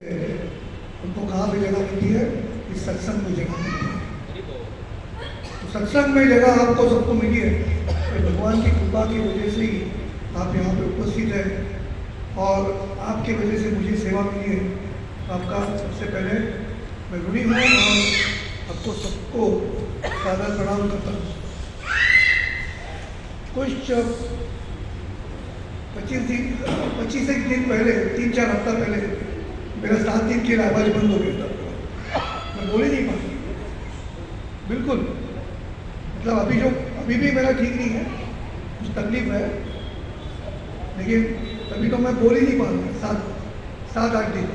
उनको कहाँ पे जगह मिलती है? इस सत्संग में जगह मिलती है। तो सत्संग में जगह आपको सबको मिली है कि भगवान की कृपा की वजह से ही आप यहाँ पे उपस्थित हैं और आपकी वजह से मुझे सेवा मिली है। आपका सबसे पहले मैं ऋणी हूँ और आपको सबको सादर प्रणाम करता हूँ। कुछ 25 एक दिन पहले, 3-4 हफ्ता पहले मेरा 7 दिन के लिए आवाज़ बंद हो गया था। मैं बोल ही नहीं पाता बिल्कुल। मतलब अभी भी मेरा ठीक नहीं है, कुछ तकलीफ है, लेकिन अभी तो मैं बोल ही नहीं पा रहा। 7-8 दिन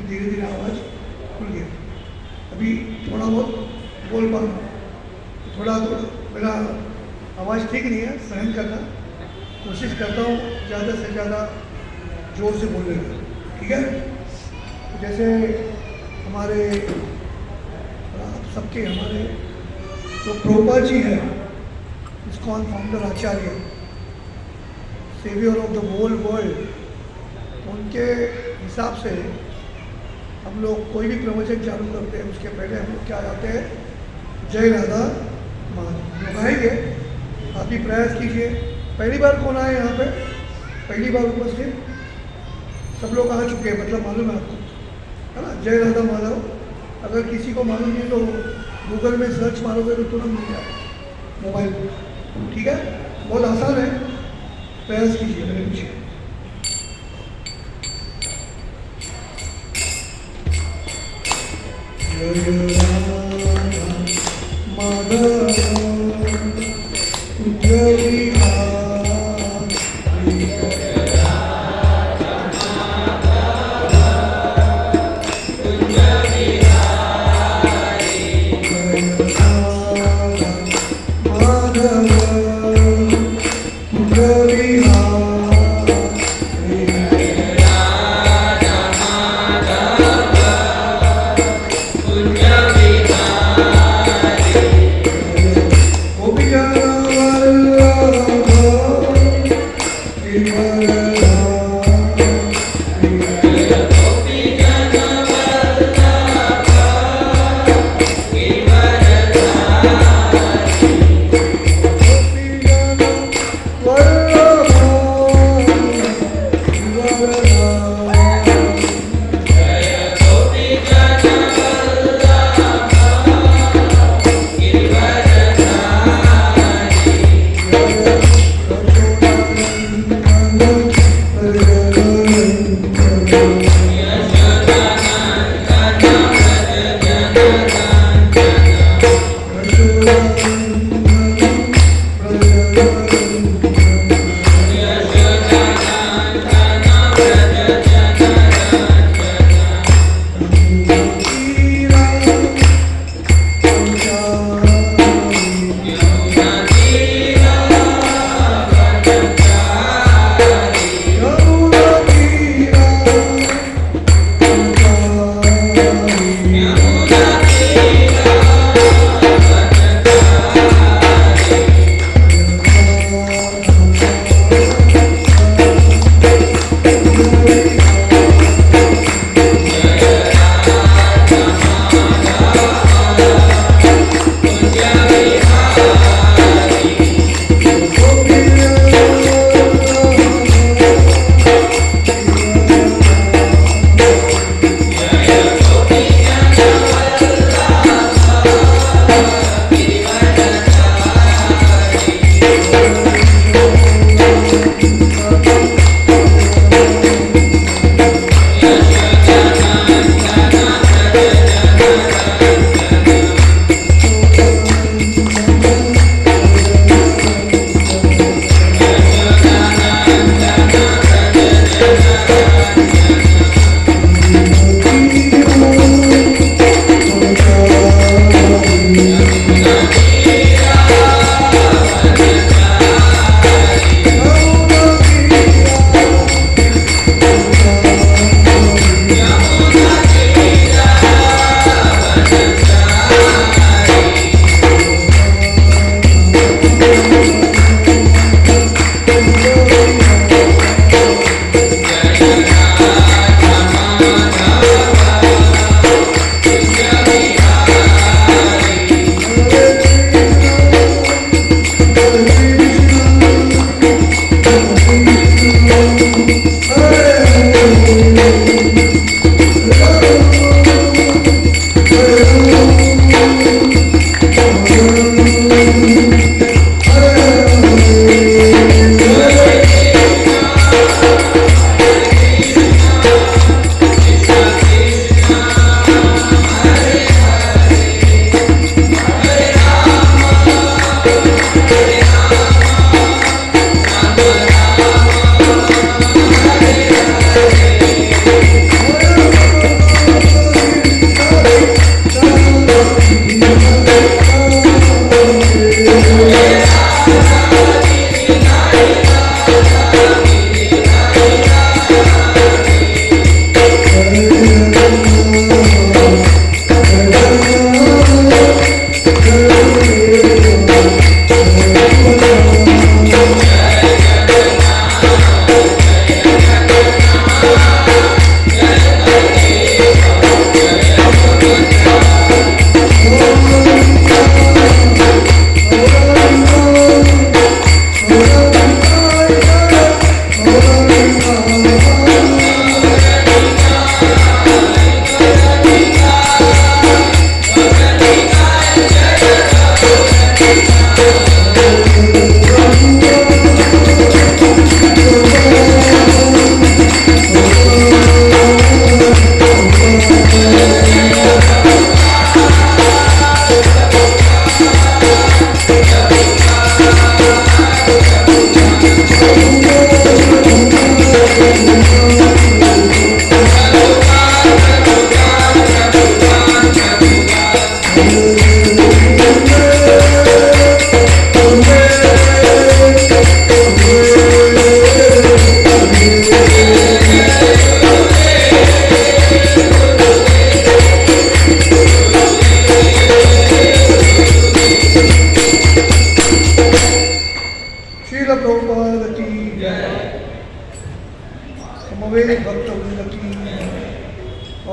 धीरे धीरे आवाज़ खुल गया। अभी थोड़ा बहुत बोल पा रहा हूँ। थोड़ा मेरा आवाज़ ठीक नहीं है, सहन करना कोशिश करता हूँ, ज़्यादा से ज़्यादा जोर से बोलने का, ठीक है। जैसे हमारे सबके हमारे जो प्रभुपाद जी हैं, ISKCON founder acharya, saviour of the whole world, उनके हिसाब से हम लोग कोई भी प्रवचन चालू करते हैं उसके पहले हम लोग क्या गाते हैं? जय राधा माधव गाएंगे। आप भी प्रयास कीजिए। पहली बार कौन आए यहाँ पे? पहली बार उपस्थित सब लोग आ चुके हैं, मतलब मालूम है आपको, है ना? जय राधा माधव अगर किसी को मालूम नहीं तो गूगल में सर्च मारोगे तो तुरंत मिल जाएगा मोबाइल पर, ठीक है। बहुत आसान है, प्रयास कीजिए, मेरे पीछे। जय राधा माधव जय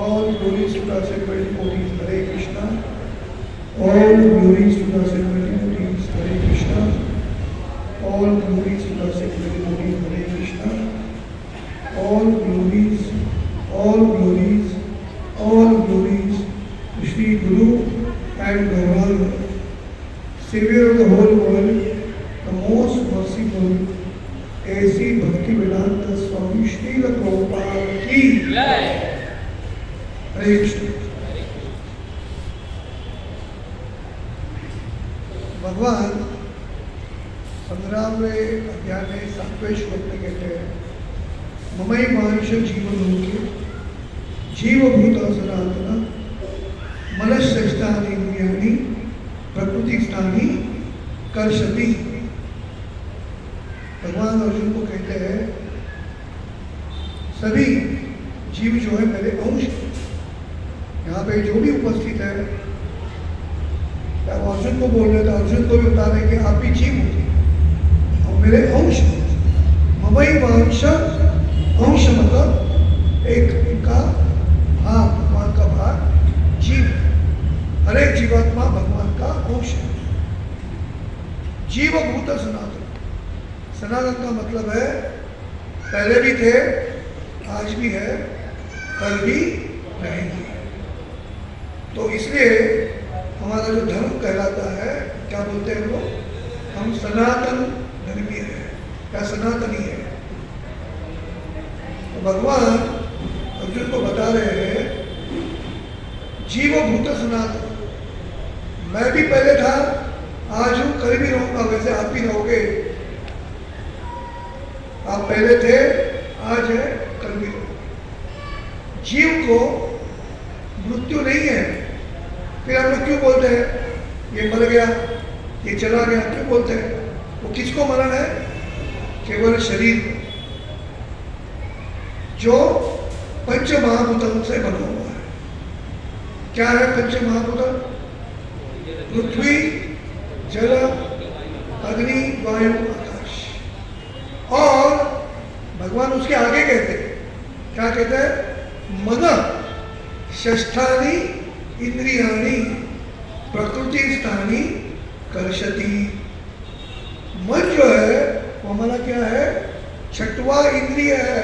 All glories to the assembled devotees. Hare Krishna. All glories to the assembled devotees. Hare Krishna. All glories to the assembled devotees. Hare Krishna. All glories, all glories, all glories to Shri Guru and Bhagavan, Savior of the whole world, the most merciful, ऐसी भक्ति वेदांत स्वामी श्रील प्रभुपाद की जय। हरे कृष्ण। भगवान 15वें अध्याय में 7वें श्लोक में कहते हैं, ममई मानुष जीवन लोके जीवभूत सनातन मनश्रेष्ठानि इंद्रियाणि प्रकृति स्थानी कर्षति। भगवान अर्जुन को कहते हैं सभी जीव जो है मेरे अंश। यहाँ पे जो भी उपस्थित है, वो अर्जुन को बोल रहे थे, अर्जुन को भी बता रहे कि आप भी जीव हो और मेरे अंश। ममई मानुष अंश मतलब एक का भाग, भगवान का भाग जीव। हर एक जीवात्मा भगवान का अंश है। जीवभूत सनातन। सनातन का मतलब है पहले भी थे, आज भी है, कल भी रहेंगे। तो इसलिए हमारा जो धर्म कहलाता है, क्या बोलते हैं लोग, हम सनातन धर्मी हैं या सनातनी है। तो भगवान अर्जुन को बता रहे हैं जीवभूत सनातन। मैं भी पहले था, आज हूं, कल भी रहूंगा, वैसे आप भी रहोगे। आप पहले थे, आज है, कल भी रहोगे। जीव को मृत्यु नहीं है। फिर हम लोग क्यों बोलते हैं ये मर गया, ये चला गया, क्यों बोलते हैं? वो किसको मरण है? केवल शरीर जो पंच महाभूतों से बना हुआ है। क्या है पंच महाभूत? पृथ्वी, जल, अग्नि, वायु, आकाश। और भगवान उसके आगे कहते हैं, क्या कहते हैं? मन षष्ठानि इंद्रियाणि प्रकृति स्थानी कर्षति। मन जो है वो हमारा क्या है? छठवा इंद्रिय है।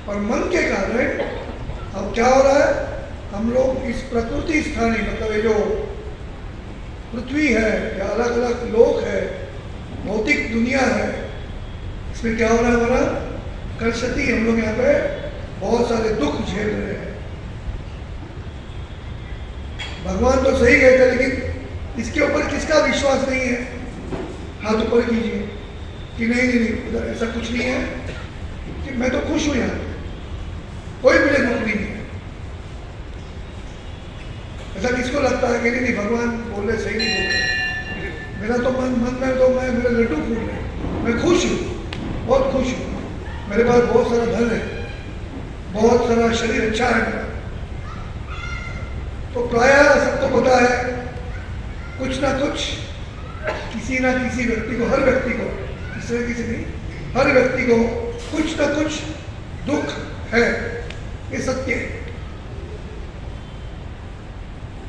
और मन के कारण अब क्या हो रहा है? हम लोग इस प्रकृति स्थानी मतलब ये जो पृथ्वी है या अलग अलग लोक है, भौतिक दुनिया है, इसमें क्या हो रहा है? हमारा कर्षति। हम लोग यहाँ पे बहुत सारे दुख झेल रहे हैं। भगवान तो सही कहते हैं, लेकिन इसके ऊपर किसका विश्वास नहीं है? हाथ ऊपर कीजिए कि नहीं नहीं नहीं, उधर ऐसा कुछ नहीं है कि मैं तो खुश हूं यहाँ, कोई मुझे दुख नहीं है। ऐसा किसको लगता है कि नहीं नहीं भगवान बोल रहे, सही नहीं बोल रहे, मेरा तो मन में तो मेरे लड्डू फूल रहे, मैं खुश हूँ, बहुत खुश हूँ, मेरे पास बहुत सारा धन है, बहुत सारा शरीर अच्छा है मेरा। तो प्रायः सबको पता है कुछ ना कुछ किसी ना किसी व्यक्ति को, हर व्यक्ति को, किसी न किसी नहीं, हर व्यक्ति को कुछ ना कुछ दुख है। ये सत्य है।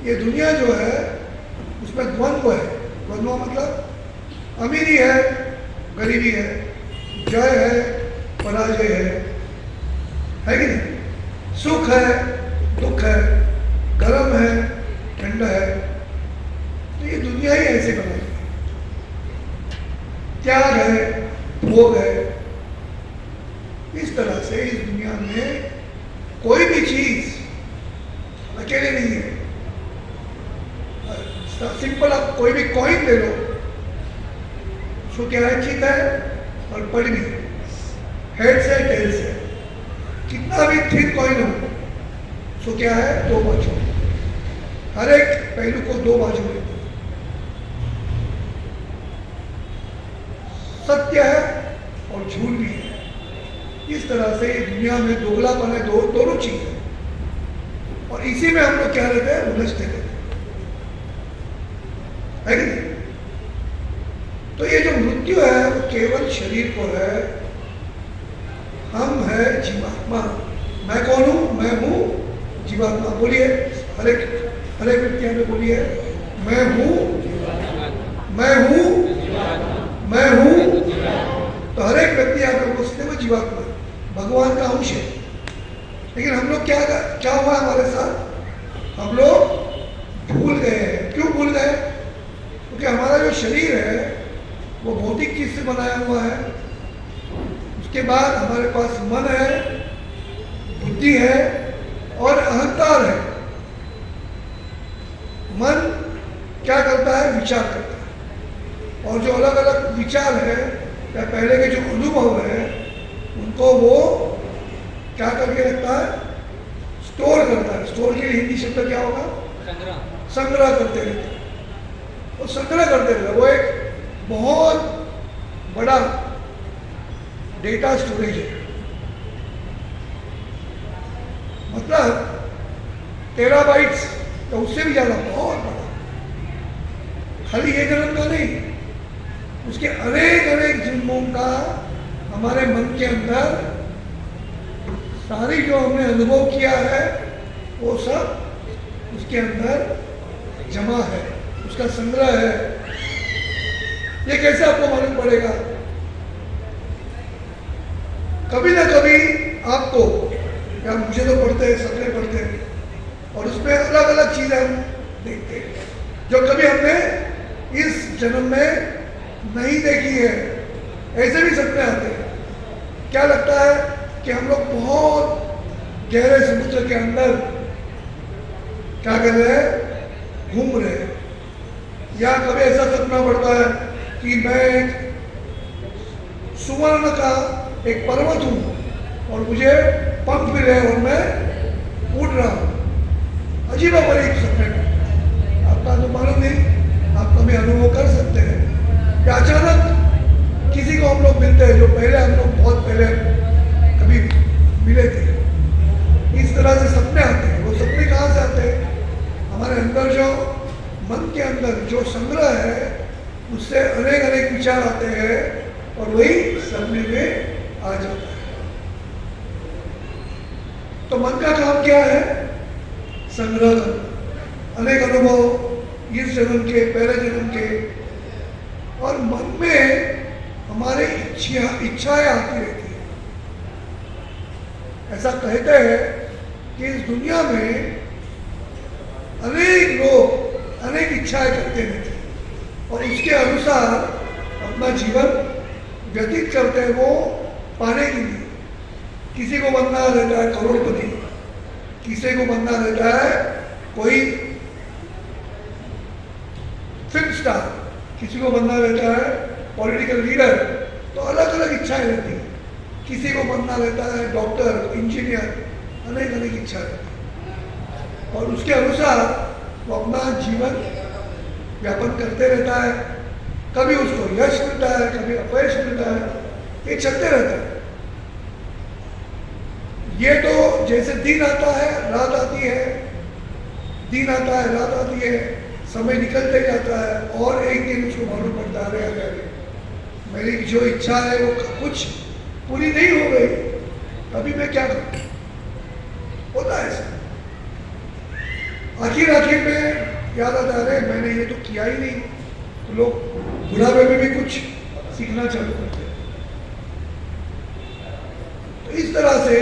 ये दुनिया जो है उसमें द्वंद्व है। द्वंद्व मतलब अमीरी है, गरीबी है, जय है, पराजय है कि नहीं? सुख है, दुख है, गर्म है, ठंडा है। तो ये दुनिया ही ऐसे बनाई है। त्याग है, भोग है। इस तरह से इस दुनिया में कोई भी चीज अकेले नहीं है। सिंपल आप कोई भी कॉइन ले लो, उसको क्या है? चित है और पड़ी है, हेड से टेल से। कितना भी थिन कॉइन हो, उसको क्या है? दो बाजू। हर एक पहलू को दो बाजू है। सत्य है और झूठ भी है। इस तरह से दुनिया में दोगलापन है, दोनों चीज है। और इसी में हम लोग क्या रहते हैं? उलझते रहते है कि नहीं? तो ये जो मृत्यु है वो केवल शरीर को है। हम है जीवात्मा, मैं कौन हूँ? मैं हूँ जीवात्मा। बोलिए, हर एक व्यक्ति यहाँ पे बोलिए, मैं हूँ, मैं हूँ, मैं हूँ। तो हर एक व्यक्ति यहाँ पे उपस्थित है वो जीवात्मा, भगवान का अंश है। लेकिन हम लोग क्या हुआ हमारे साथ? हम लोग भूल गए हैं। क्यों भूल गए? क्योंकि हमारा जो शरीर है वो भौतिक चीज से बनाया हुआ है। उसके बाद हमारे पास मन है, बुद्धि है और अहंकार है। मन क्या करता है? विचार करता है, और जो अलग अलग विचार है या पहले के जो अनुभव है उनको वो क्या करके रखता है? स्टोर करता है। स्टोर के लिए हिंदी शब्द क्या होगा? संग्रह करते रहते हैं। वो संग्रह करते रहते, वो एक बहुत बड़ा डेटा स्टोरेज है। मतलब टेराबाइट्स तो उससे भी ज्यादा, बहुत बड़ा। खाली ये जन्म का नहीं, उसके अनेक जन्मों का हमारे मन के अंदर सारी जो हमने अनुभव किया है वो सब उसके अंदर जमा है, उसका संग्रह है। ये कैसे आपको मालूम पड़ेगा? कभी ना कभी आपको, या मुझे तो पढ़ते हैं, सबने पढ़ते हैं, और उसमें अलग अलग चीजें हम देखते हैं जो कभी हमने इस जन्म में नहीं देखी है। ऐसे भी सपने आते हैं। क्या लगता है कि हम लोग बहुत गहरे समुद्र के अंदर क्या कर रहे हैं? घूम रहे हैं। या कभी ऐसा सपना पड़ता है कि मैं सुवर्ण का एक पर्वत हूं और मुझे पंख मिले और मैं उड़ रहा हूं। अजीब अजीब सपने में, आपका तो मालूम नहीं, आप कभी अनुभव कर सकते हैं। या अचानक किसी को हम लोग मिलते हैं जो पहले हम लोग बहुत पहले कभी मिले थे। इस तरह से सपने आते हैं। वो सपने कहाँ से आते हैं? हमारे अंदर जो मन के अंदर जो संग्रह है उससे अनेक विचार आते हैं और वही सपने में आ जाता है। तो मन का काम क्या है? संग्रह करना, अनेक अनुभव इस जन्म के, पहले जन्म के। और मन में हमारे इच्छाएं आती रहती है। ऐसा कहते हैं कि इस दुनिया में अनेक लोग अनेक इच्छाएं करते रहते हैं और उसके अनुसार अपना जीवन व्यतीत करते हैं वो पाने के लिए। किसी को बनना रहता है करोड़पति, किसी को बनना रहता है कोई फिल्म स्टार, किसी को बनना रहता है पॉलिटिकल लीडर। तो अलग अलग इच्छाएं रहती हैं। किसी को बनना रहता है डॉक्टर, इंजीनियर, अनेक इच्छा रहती है और उसके अनुसार वो अपना जीवन व्यापन करते रहता है। कभी उसको यश मिलता है, कभी अपयश मिलता है, ये चलते रहता है। ये तो जैसे दिन आता है रात आती है, दिन आता है रात आती है, समय निकलते जाता है और एक दिन उसको मालूम पड़ता है मेरी जो इच्छा है वो कुछ पूरी नहीं हो गई, अभी मैं क्या करूं? होता है ऐसा। आखिर में याद आता है मैंने ये तो किया ही नहीं। तो लोग बुढ़ापे में भी कुछ सीखना चालू करते हैं। तो इस तरह से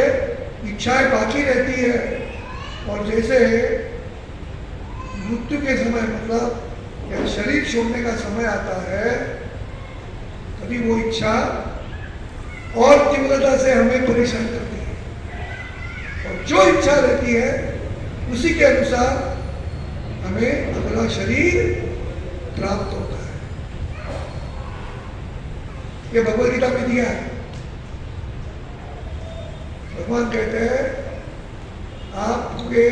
इच्छाएं बाकी रहती है और जैसे मृत्यु के समय, मतलब या शरीर छोड़ने का समय आता है, तभी वो इच्छा और तीव्रता से हमें परेशान करती है और जो इच्छा रहती है उसी के अनुसार हमें अगला शरीर प्राप्त होता है। ये भगवद गीता में दिया है। भगवान कहते हैं आपके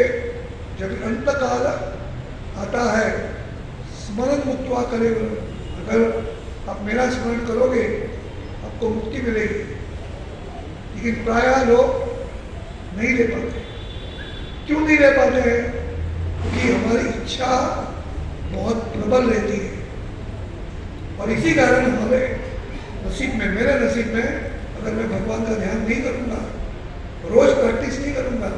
जब अंत काल आता है स्मरण मुक्त्वा करे, अगर आप मेरा स्मरण करोगे आपको मुक्ति मिलेगी। लेकिन प्रायः लोग नहीं ले पाते। क्यों नहीं ले पाते हैं? क्योंकि हमारी इच्छा बहुत प्रबल रहती है और इसी कारण हमारे नसीब में, मेरे नसीब में, अगर मैं भगवान का ध्यान नहीं करूँगा, रोज प्रैक्टिस मिस नहीं करूंगा।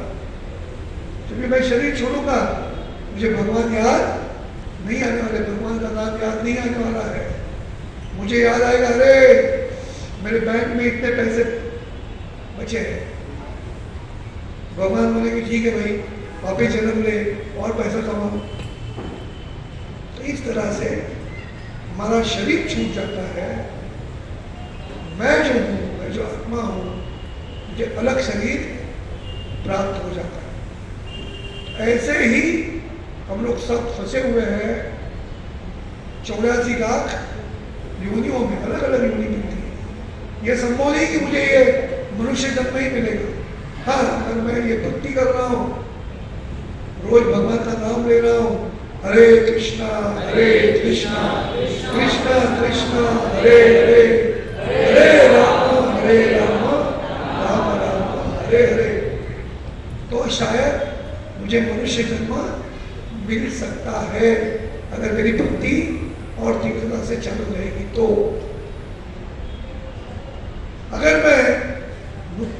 जब भी मैं शरीर छोड़ूंगा मुझे भगवान याद नहीं आने वाले, भगवान का नाम याद नहीं आने वाला है। मुझे याद आएगा, अरे मेरे बैंक में इतने पैसे बचे हैं। भगवान बोले कि ठीक है भाई, वापिस जन्म ले और पैसा कमाओ। तो इस तरह से हमारा शरीर छूट जाता है। मैं जो हूँ, मैं जो आत्मा हूँ, मुझे अलग शरीर प्राप्त हो जाता है। ऐसे ही हम लोग सब फंसे हुए हैं 84 लाख योनियों में, अलग अलग योनि मिलती है। ये संभव नहीं कि मुझे ये मनुष्य जन्म ही मिलेगा। हाँ, अगर मैं ये भक्ति कर रहा हूँ, रोज भगवान का नाम ले रहा हूँ, हरे कृष्णा कृष्णा कृष्णा हरे हरे, हरे राम राम राम हरे हरे, तो शायद मुझे मनुष्य जन्म मिल सकता है, अगर मेरी भक्ति और तीव्रता से चालू रहेगी तो। अगर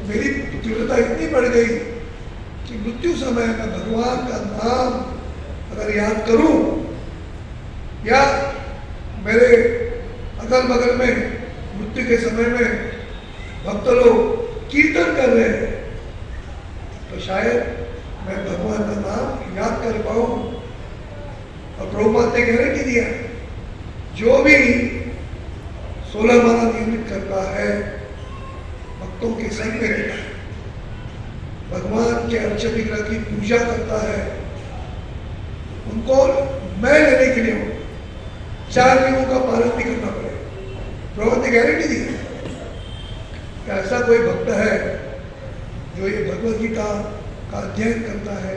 मेरी तीव्रता इतनी बढ़ गई कि मृत्यु समय में भगवान का नाम अगर याद करूं, या मेरे अगल बगल में मृत्यु के समय में भक्त लोग कीर्तन कर रहे हैं, तो शायद मैं भगवान का नाम याद कर पाऊं। और प्रभुपाद ने गारंटी दिया, जो भी 16 माला नियमित करता है, भक्तों के संग में रहता है, भगवान के अर्च विग्रह की पूजा करता है, उनको मैं लेने के लिए हूँ, 4 नियमों का पालन भी करना पड़ेगा। प्रभुपाद ने गारंटी दी कि ऐसा कोई भक्त है जो ये भगवद गीता का अध्ययन करता है,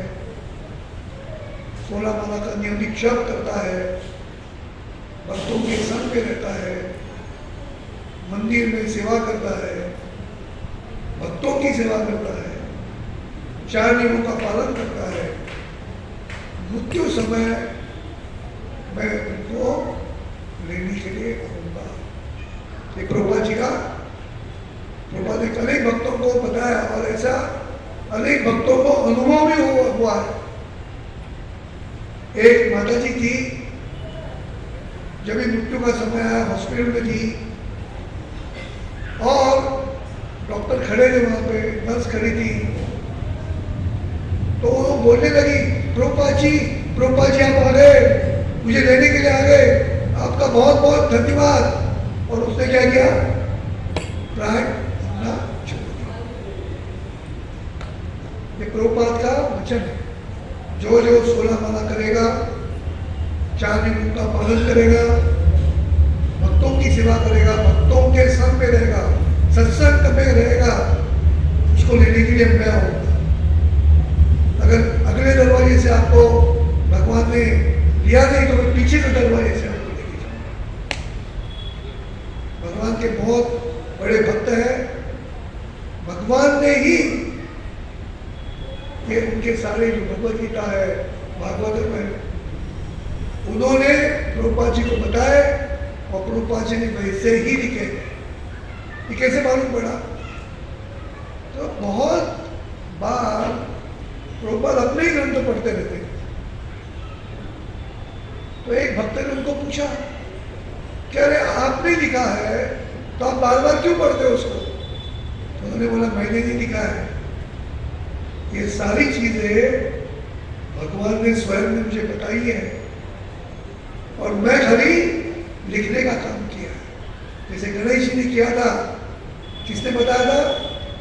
16 माला का नियमित जप करता है, भक्तों के संग में रहता है, मंदिर में सेवा करता है, भक्तों की सेवा करता है, 4 नियमों का पालन करता है, मृत्यु समय मैं उनको लेने के लिए आऊंगा। ये प्रभुपाद जी का, प्रभुपाद ने अनेक भक्तों को बताया और ऐसा अनेक भक्तों को अनुभव भी हुआ है। एक माता जी थी, जब मृत्यु का समय आया, हॉस्पिटल में थी और डॉक्टर खड़े थे वहां पे, नर्स खड़ी थी, तो वो बोलने लगी, प्रभुपाद जी आप आ गए, मुझे लेने के लिए आ गए, आपका बहुत बहुत धन्यवाद। और उसने क्या किया, प्राण अपना छोड़ दिया। ये प्रभुपाद का वचन है। जो 16 माला करेगा, 4 नियमों का पालन करेगा, भक्तों की सेवा करेगा, भक्तों के संग में रहेगा, सत्संग में रहेगा, उसको लेने के लिए मैं आऊंगा। अगर अगले दरवाजे से आपको भगवान ने लिया नहीं, तो मैं पीछे के दरवाजे से आपको लेके जाऊंगा। भगवान के बहुत बड़े भक्त हैं, भगवान ने ही ये उनके सारे जो भगवद गीता है, भागवत में, उन्होंने प्रभुपाद जी को बताए और प्रभुपाद जी ने वैसे ही लिखे। ये कैसे मालूम पड़ा? तो बहुत बार प्रभुपाद अपने ही ग्रंथ पढ़ते रहते। तो एक भक्त ने उनको पूछा कि अरे आपने लिखा है तो आप बार बार क्यों पढ़ते हो उसको? तो उन्होंने बोला, मैंने नहीं लिखा है, ये सारी चीजें भगवान ने स्वयं ने मुझे बताई है और मैं खाली लिखने का काम किया है। जैसे गणेश जी ने किया था, किसने बताया था?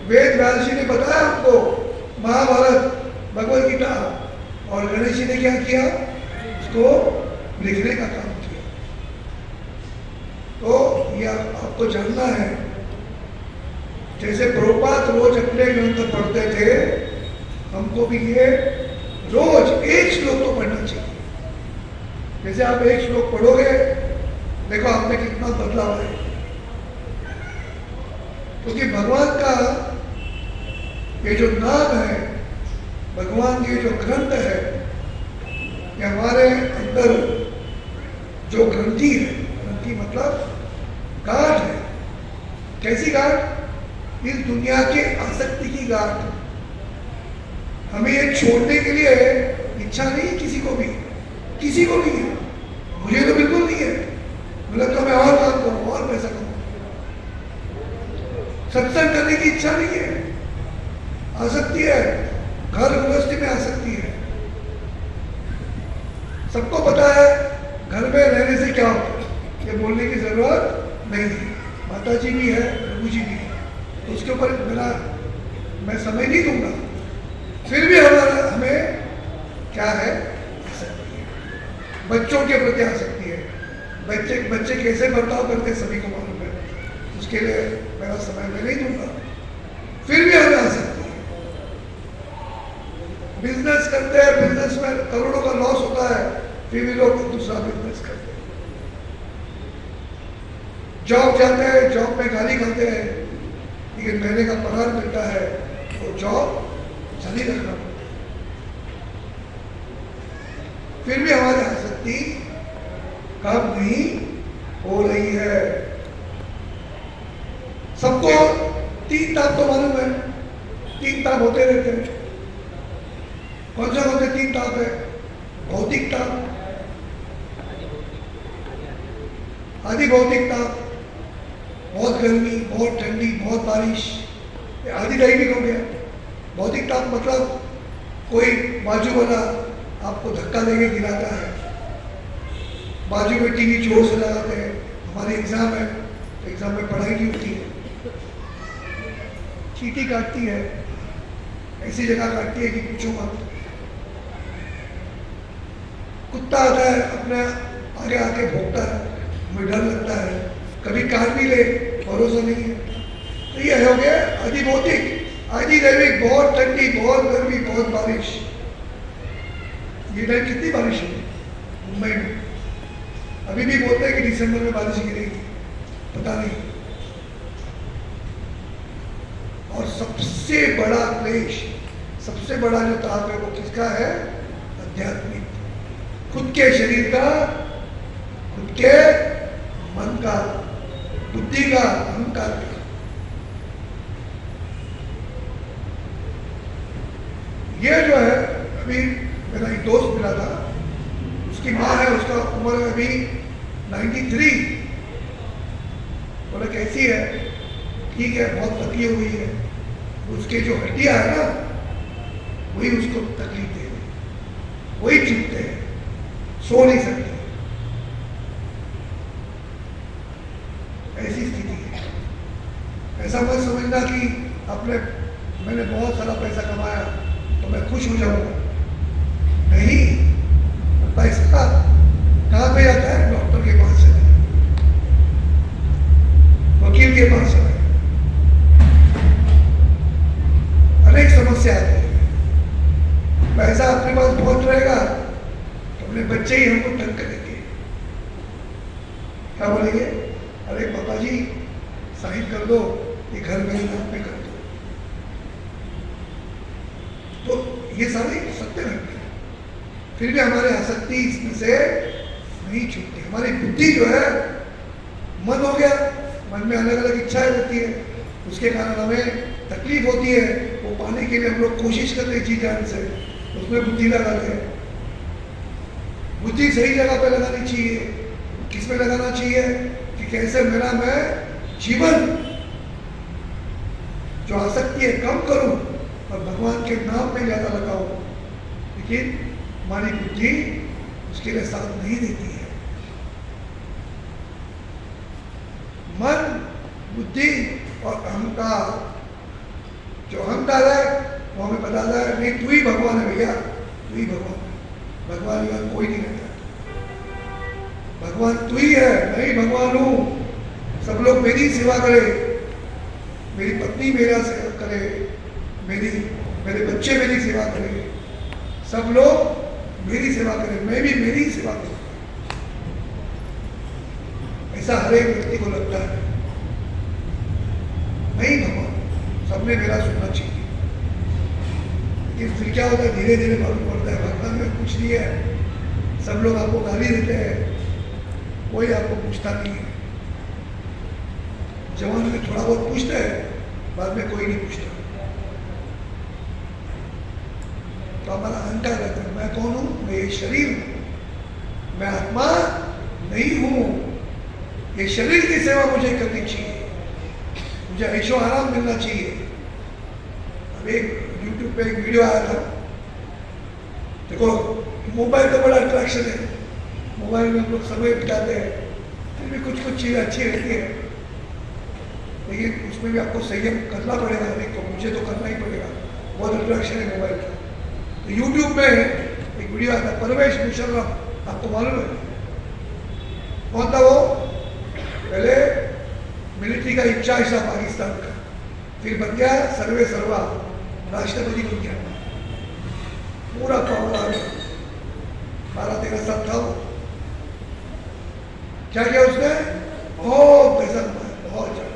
वेद व्यास जी ने बताया हमको महाभारत भगवद गीता, और गणेश जी ने क्या किया? उसको लिखने का काम किया। तो ये आपको जानना है, जैसे प्रभुपाद रोज अपने ग्रंथ पढ़ते थे, हमको भी ये रोज एक श्लोक तो पढ़ना चाहिए। जैसे आप एक श्लोक पढ़ोगे, देखो आप में कितना बदलाव है, क्योंकि भगवान का ये जो नाम है, भगवान की जो ग्रंथ है, ये हमारे अंदर जो ग्रंथि है, ग्रंथि मतलब गांठ है। कैसी गांठ? इस दुनिया के आसक्ति की गांठ। हमें ये छोड़ने के लिए इच्छा नहीं है किसी को भी है। मुझे तो बिल्कुल नहीं है। मतलब तो मैं और काम करूँ और पैसा करूँ। सत्संग करने की इच्छा नहीं है, आसक्ति है, घर गृहस्थी में आसक्ति है। सबको पता है घर में रहने से क्या होता है, ये बोलने की जरूरत नहीं है। माता जी भी है, प्रभु जी भी है, तो उसके ऊपर मैं समय नहीं दूंगा। फिर भी हमें क्या है, आसक्ति है। बच्चों के प्रति आसक्ति है। बच्चे कैसे बर्ताव करते सभी को मालूम है, उसके लिए मेरा समय मैं नहीं दूंगा। फिर भी हमें आसक्ति है। बिजनेस करते हैं, बिजनेस में करोड़ों का लॉस होता है, फिर भी लोग दूसरा बिजनेस करते हैं। जॉब जाते हैं, जॉब में गाली खाते हैं, लेकिन महीने का पगार मिलता है तो जॉब जारी रखना पड़ता है। फिर भी हमारी आसक्ति कम नहीं हो रही है। सबको 3 ताप तो मालूम है, 3 ताप होते रहते हैं। कौन सा होते 3 ताप है? भौतिक ताप, आदि भौतिक ताप, बहुत गर्मी, बहुत ठंडी, बहुत बारिश, आदि दैविक हो गया। भौतिक ताप मतलब कोई बाजू वाला आपको धक्का देके गिराता है, बाजू में टीवी जोर से लगाते हैं। हमारी एग्जाम है तो एग्जाम में पढ़ाई नहीं होती है, चींटी काटती है, ऐसी जगह काटती है कि पूछो मत। कुत्ता आता है, अपने आगे आके भौंकता है, हमें डर लगता है, कभी काट भी ले, भरोसा नहीं है। तो ये हो गया आदि भौतिक। आदि दैविक, बहुत ठंडी, बहुत गर्मी, बहुत बारिश। ये टाइम कितनी बारिश हुई मुंबई में? अभी भी बोलते हैं कि दिसंबर में बारिश गिरेगी, पता नहीं। और सबसे बड़ा क्लेश, सबसे बड़ा जो ताप है वो किसका है? आध्यात्मिक, खुद के शरीर का, खुद के मन का, बुद्धि का, अहंकार का। ये जो है, अभी मेरा एक दोस्त मिला था, उसकी माँ है, उसका उम्र है अभी 93। बोला कैसी है? ठीक है, बहुत तकलीफ हुई है। उसके जो हड्डियां है ना, वही उसको तकलीफ दे रही, वही चुभते हैं, सो नहीं सकते। ऐसी स्थिति है। ऐसा मत समझना कि मैंने बहुत सारा पैसा कमाया तो मैं खुश हो जाऊंगा। नहीं, पैसा कहाँ पे जाता है? डॉक्टर के पास चला, वकील के पास चला, अनेक समस्या आती है। पैसा अपने पास बहुत रहेगा तो अपने बच्चे ही हमको तंग करेंगे। क्या बोलेंगे? अरे पापा जी साइन कर दो, ये घर मेरे नाम पे कर दो। तो ये सारे सत्य रहते हैं। फिर भी हमारे आसक्ति इसमें से नहीं छूटती। हमारी बुद्धि जो है, मन हो गया, मन में अलग अलग इच्छाएं होती है, उसके कारण हमें तकलीफ होती है। वो पाने के लिए हम लोग कोशिश करते हैं जी जान से, उसमें बुद्धि लगाते हैं। बुद्धि सही जगह पे लगानी चाहिए। किसमें लगाना चाहिए? कि कैसे मैं जीवन जो आसक्ति है कम करूं और भगवान के नाम में ज्यादा लगाऊं। लेकिन हमारी बुद्धि उसके लिए साथ नहीं देती है। मन, बुद्धि और अहंकार, जो अहंकार है वो हमें बताता है नहीं तू ही भगवान है भैया, तू ही भगवान है। भगवान कोई नहीं रहता, भगवान तू ही है, मैं ही भगवान हूँ। सब लोग मेरी सेवा करें, मेरी पत्नी मेरा सेवा करे, मेरे बच्चे मेरी सेवा करें, सब लोग मेरी सेवा करें, मैं भी मेरी सेवा करूँ। ऐसा हर एक व्यक्ति को लगता है। नहीं भगवान, सबने मेरा सुनना चाहिए। लेकिन फिर क्या होता है? धीरे धीरे मालूम पड़ता है भगवान में कुछ नहीं है। सब लोग आपको गाली देते हैं, कोई आपको पूछता नहीं है। जवान में थोड़ा बहुत पूछता है, बाद में कोई नहीं पूछता। तो हमारा अहंकार रहता है, मैं कौन हूँ, मैं ये शरीर हूँ, मैं आत्मा नहीं हूँ, ये शरीर की सेवा मुझे करनी चाहिए, मुझे ऐशो आराम मिलना चाहिए। अब एक यूट्यूब पे एक वीडियो आया था, देखो मोबाइल का बड़ा अट्रैक्शन है, मोबाइल में हम लोग समय बिताते हैं, फिर भी कुछ कुछ चीज़ें अच्छी रहती है, लेकिन उसमें भी आपको संयम करना पड़ेगा, नहीं तो मुझे तो करना ही पड़ेगा, बहुत अट्रैक्शन है मोबाइल का। तो यूट्यूब में एक वीडियो आता है, परवेश मुशर्रफ, आपको मालूम है कौन था वो? पहले मिलिट्री का इंचार्ज था पाकिस्तान का, फिर बन गया सर्वे सर्वा, राष्ट्रपति बन गया, पूरा पावला 12-13 साल था। क्या किया उसने? बहुत पैसा कमाया, बहुत ज्यादा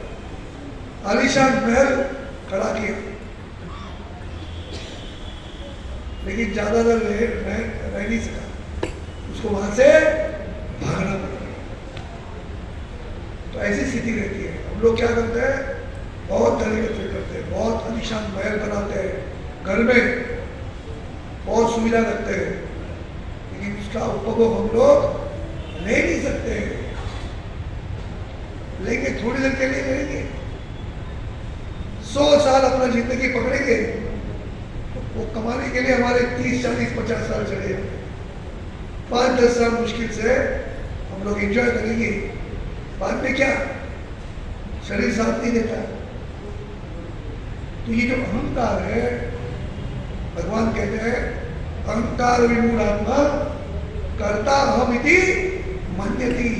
आलीशान महल खड़ा किया, लेकिन ज्यादा देर रह नहीं सका, उसको वहां से भागना पड़ा। तो ऐसी स्थिति रहती है। हम लोग क्या करते हैं, बहुत तरीके से करते हैं, बहुत आलीशान महल बनाते हैं, घर में बहुत सुविधा करते हैं, लेकिन उसका उपभोग हम लोग ले नहीं सकते। लेंगे थोड़ी देर के लिए लेंगे, 100 साल अपना जिंदगी पकड़ेंगे, तो वो कमाने के लिए हमारे 30, 40, 50 साल चले, 5-10 साल मुश्किल से हम लोग एंजॉय करेंगे। बाद में क्या, शरीर साथ नहीं देता। तो ये जो अहंकार है, भगवान कहते हैं अहंकार विमूढ़ आत्मा करता हम इति मन्यति।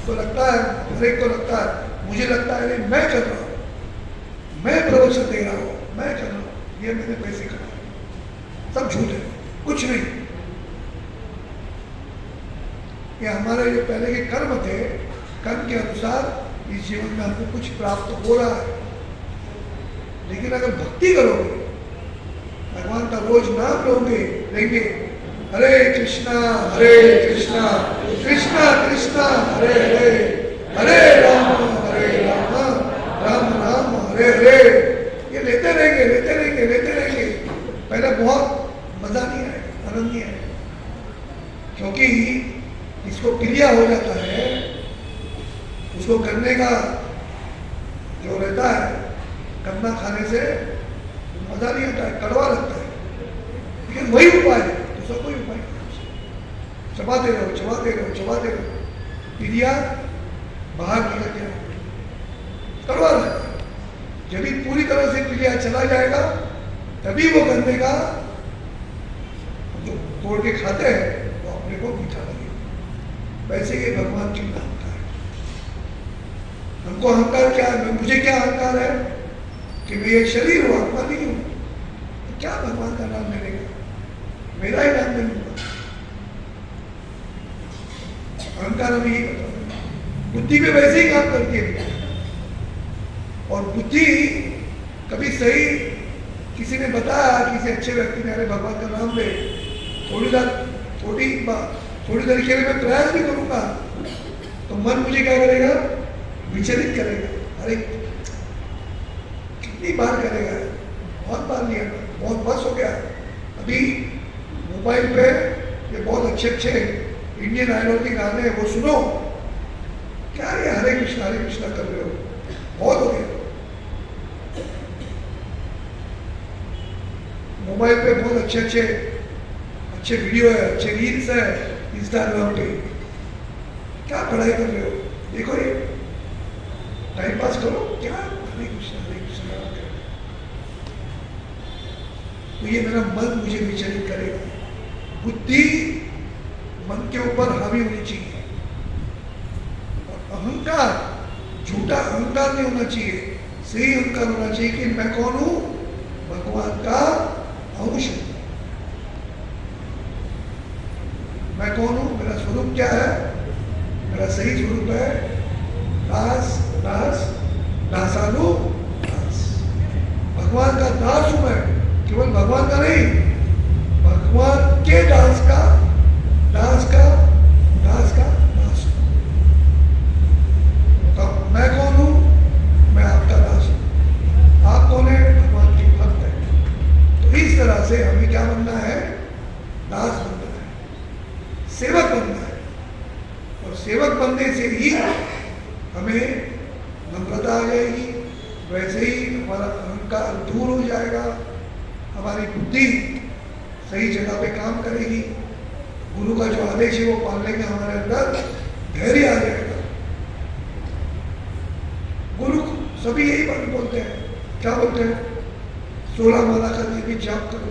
तो लगता है, हर एक को लगता है, मुझे लगता है मैं कर रहा हूँ, मैं प्रवचन दे रहा हूँ, मैं कर रहा हूँ, ये मैंने पैसे कमाए, सब झूठ है, कुछ नहीं। ये हमारे जो पहले के कर्म थे, कर्म के अनुसार इस जीवन में हमको कुछ प्राप्त हो रहा है। लेकिन अगर भक्ति करोगे, भगवान का रोज नाम लोगे, लेंगे, हरे कृष्णा कृष्णा कृष्णा हरे हरे, हरे राम राम राम हरे हरे, ये लेते रहेंगे, लेते रहेंगे, लेते रहेंगे। पहले बहुत मजा नहीं आएगा, आनंद नहीं आएगा, क्योंकि इसको क्रिया हो जाता है, उसको करने का जो रहता है, करना खाने से मजा नहीं आता है, कड़वा लगता है, लेकिन वही उपाय है, दूसरा कोई उपाय नहीं। चबाते रहो, चबाते रहो, चबाते रहो, क्रिया बाहर निकल जाए, कड़वा लगता है। जब भी पूरी तरह से क्रिया चला जाएगा, तभी वो करने का जो तोड़ के खाते हैं वो अपने को मीठा लगेगा। वैसे ये भगवान की नाम का है। हमको अहंकार क्या है, मुझे क्या अहंकार है कि मैं ये शरीर हूँ, आत्मा नहीं हूँ, तो क्या भगवान का नाम लेने का, मेरा ही नाम ले लूंगा। अहंकार हमें यही बताओ, बुद्धि में वैसे ही काम करती है, और बुद्धि कभी सही, किसी ने बताया, किसी अच्छे व्यक्ति ने, अरे भगवान का नाम ले, थोड़ी देर के लिए मैं प्रयास भी करूंगा, तो मन मुझे क्या करेगा, विचलित करेगा। अरे कितनी बार करेगा, बहुत बार लिया, बहुत बस हो गया। अभी मोबाइल पे ये बहुत अच्छे अच्छे इंडियन आइडल के गाने हैं, वो सुनो, क्या ये हरे कृष्णा कर रहे हो, बहुत हो गया। मोबाइल पे बहुत अच्छे वीडियो है, अच्छे रील्स है, इंस्टाग्राम पे, क्या पढ़ाई कर रहे हो, देखो ये टाइम पास करो, क्या हरे कृष्णा तो ये मेरा मन मुझे विचलित करेगा। बुद्धि मन के ऊपर हावी होनी चाहिए, और अहंकार, झूठा अहंकार नहीं होना चाहिए, सही अहंकार होना चाहिए कि मैं कौन हूं, भगवान का अंश हूं। मैं कौन हूं, मेरा स्वरूप क्या है, मेरा सही स्वरूप है दास दास दासानु दास, भगवान का दास हूं मैं, केवल भगवान का नहीं, भगवान के दास का दास हूं। तो मैं कौन हूं, मैं आपका दास हूं, आप कौन है, भगवान की भक्त है। तो इस तरह प्रकार से हमें क्या बनना है, दास बनना है, सेवक बनना है। और सेवक बनने से ही हमें नम्रता आ जाएगी, वैसे ही हमारा अहंकार दूर हो जाएगा, हमारी बुद्धि सही जगह पे काम करेगी, गुरु का जो आदेश है वो पालने का हमारे अंदर धैर्य आ जाएगा। गुरु सभी यही बात बोलते हैं, क्या बोलते हैं, 16 माला का नियमित जाप करो,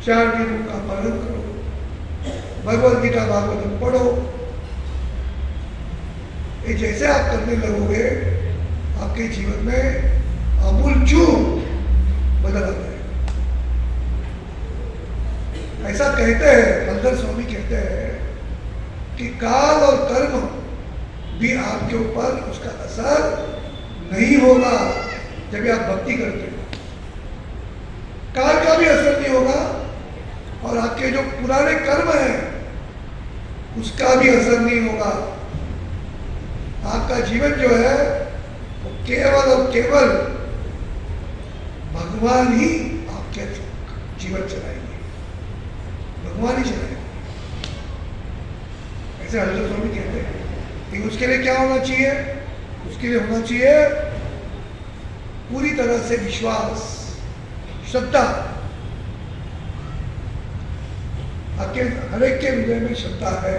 4 नियमों का पालन करो, भगवद गीता भागवतम पढ़ो। ये जैसे आप करने लगोगे आपके जीवन में आमूल-चूल बदल आ जाएगा। ऐसा कहते हैं, हलधर स्वामी कहते हैं कि काल और कर्म भी आपके ऊपर उसका असर नहीं होगा जब आप भक्ति करते हो। काल का भी असर नहीं होगा और आपके जो पुराने कर्म हैं उसका भी असर नहीं होगा। आपका जीवन जो है वो केवल और केवल भगवान ही आपके जीवन चलाएंगे, भगवान ही चलाएंगे। ऐसे हजरत स्वामी कहते हैं कि उसके लिए क्या होना चाहिए, उसके लिए होना चाहिए पूरी तरह से विश्वास, श्रद्धा। आपके हर एक के हृदय में श्रद्धा है,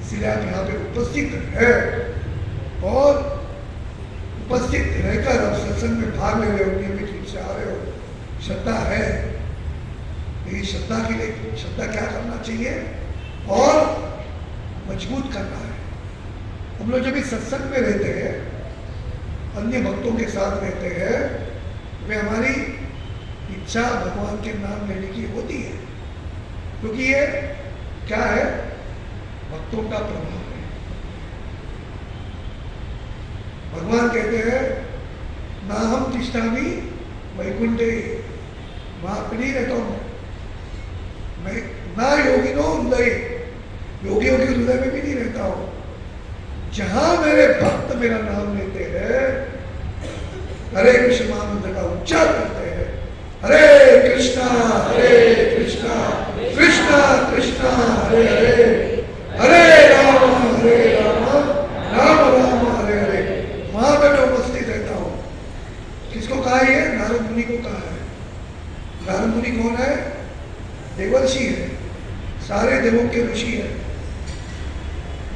इसीलिए आप यहाँ पे उपस्थित है और उपस्थित रहकर आप सत्संग में भाग ले रहे हो, नियमित रूप से आ रहे हो, श्रद्धा है। ये श्रद्धा के लिए श्रद्धा क्या करना चाहिए और मजबूत करना है। हम लोग जब इस सत्संग में रहते हैं, अन्य भक्तों के साथ रहते हैं, वे हमारी इच्छा भगवान के नाम लेने की होती है, क्योंकि ये क्या है, भक्तों का प्रभाव है। भगवान कहते हैं ना हम तिष्ठामि वैकुंठे, वहां पे नहीं रहता हूं मैं, ना योगिनो हृदय, योगियों के हृदय में भी नहीं रहता हूं। जहां मेरे भक्त मेरा नाम लेते हैं, हरे कृष्ण महामंत्र का उच्चार करते हैं, हरे कृष्णा कृष्णा कृष्णा हरे हरे, हरे राम राम राम हरे हरे, वहां पे मैं उपस्थित रहता हूं। किसको कहा ये, नारद मुनि को कहा है। नारद मुनि कौन है, देवर्षि है, सारे देवों के ऋषि है,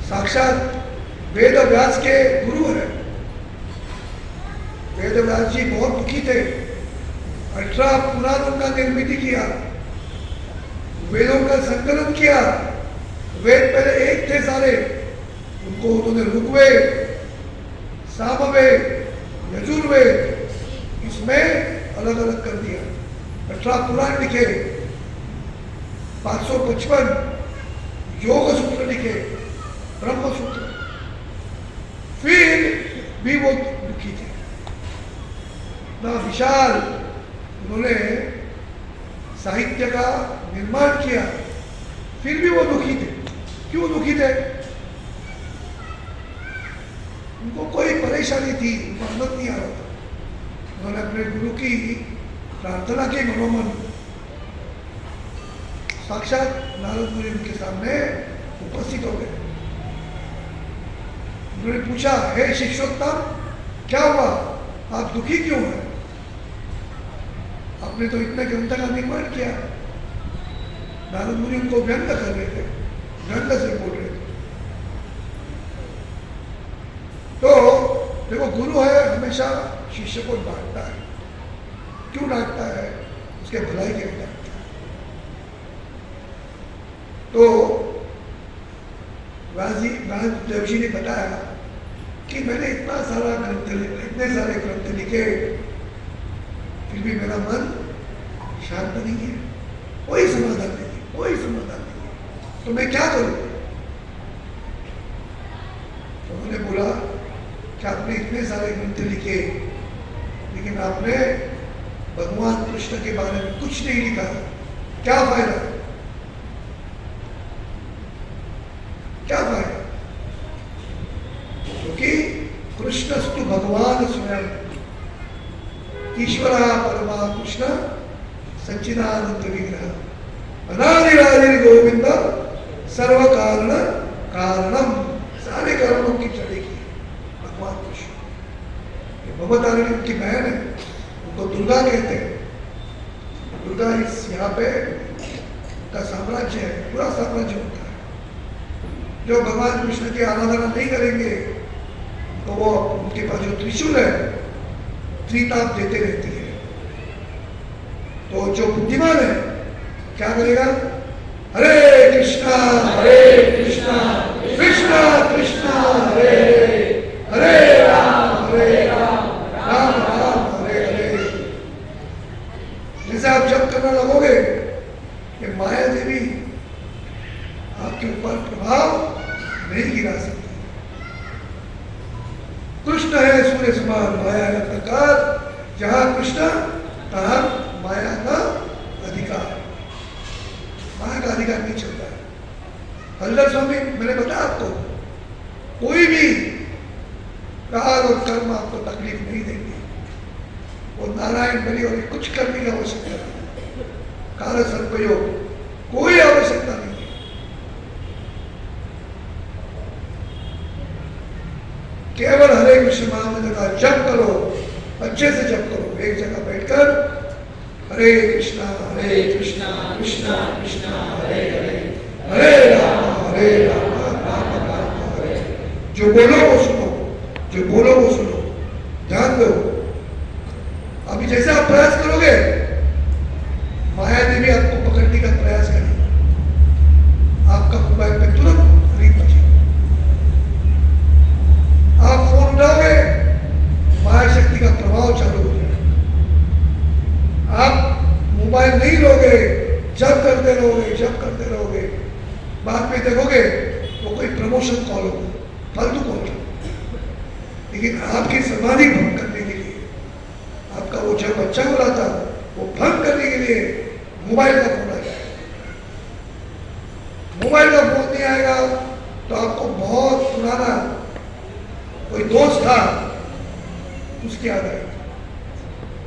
साक्षात वेद व्यास के गुरु है। वेद व्यास जी बहुत दुखी थे, 18 पुराण उनका निर्मित किया, वेदों का संकलन किया। वेद पहले एक थे सारे, उनको उन्होंने ऋग्वेद, सामवेद, यजुर्वेद इसमें अलग अलग कर दिया। 18 पुराण लिखे, 555 योग सूत्र लिखे, ब्रह्म सूत्र। फिर भी वो दुखी थे, ना विशाल उन्होंने साहित्य का निर्माण किया, फिर भी वो दुखी थे। क्यों दुखी थे, उनको कोई परेशानी थी, उनको आनंद नहीं आ रहा था। उन्होंने अपने गुरु की प्रार्थना की, मनोमन साक्षात नारद मुनि उनके सामने उपस्थित हो गए। उन्होंने पूछा, हे शिष्योत्तम, क्या हुआ, आप दुखी क्यों हैं? आपने तो इतने ग्रंथ का निर्माण किया। नारद मुनि उनको व्यंग कर रहे थे, व्यंग से बोल रहे थे। तो देखो, गुरु है हमेशा शिष्य को डांटता है। क्यों डांटता है, उसके भलाई के लिए डांटता है। तो व्यासदेव जी ने बताया कि मैंने इतना सारा ग्रंथ लिखे, इतने सारे ग्रंथ लिखे, फिर भी मेरा मन शांत नहीं है, कोई समाधान नहीं है, कोई समाधान नहीं है, तो मैं क्या करूं? तो उन्होंने बोला कि आपने इतने सारे ग्रंथ लिखे, लेकिन आपने भगवान कृष्ण के बारे में कुछ नहीं लिखा, क्या फायदा, क्या फायदा? क्योंकि कृष्णस्तु भगवान स्वयं, ईश्वर परमा कृष्ण सच्चिदानंद सच्चिदानंद विग्रह अनादिरादि गोविंद सर्व कारण कारणम, सारे कारणों की जड़ की भगवान कृष्ण। भगवतारिणी उनकी बहन है, उनको दुर्गा कहते हैं। दुर्गा इस यहाँ पे का साम्राज्य है, पूरा साम्राज्य होता है। जो भगवान कृष्ण की आराधना नहीं करेंगे तो वो उनके पास जो त्रिशूल है त्रिताप देते रहती है। तो जो बुद्धिमान है क्या करेगा? हरे कृष्णा कृष्णा कृष्णा हरे हरे राम राम राम हरे हरे। जैसे आप जप करना लगोगे कि माया देवी आपके ऊपर प्रभाव नहीं गिरा सकती। कृष्ण है सूर्य समान माया का प्रकार, जहां कृष्ण तहां माया का अधिकार। माया का अधिकार नहीं चलता है। हल्दर स्वामी मैंने बताया आपको, कोई भी काल और कर्म आपको तकलीफ नहीं देंगे। वो नारायण बलि और कुछ करने की आवश्यकता नहीं, काल सर्पयोग कोई आवश्यकता नहीं है। केवल हरे कृष्ण महामंत्र का जप करो, अच्छे से जप करो। एक जगह बैठकर हरे कृष्णा कृष्णा कृष्णा हरे हरे हरे राम राम राम हरे। जो बोलो वो सुनो, जो बोलो वो सुनो, ध्यान दो। अभी जैसे आप प्रयास करोगे माया देवी आपको पकड़ने का प्रयास करेगी, आपका मोबाइल पे तुरंत रीत बजेगी। आप फोन उठाओगे माया शक्ति का प्रभाव चालू हो जाएगा। आप मोबाइल नहीं लोगे, जब करते रहोगे, बाद में देखोगे वो कोई प्रमोशन कॉल होगा, फालतू कॉल। लेकिन आपकी समाधि भंग करने के लिए, आपका वो जब अच्छा हो रहा था वो भंग करने के लिए मोबाइल का फोन आ जाएगा। मोबाइल का फोन नहीं आएगा तो आपको बहुत पुराना कोई दोस्त था उसकी याद आएगी,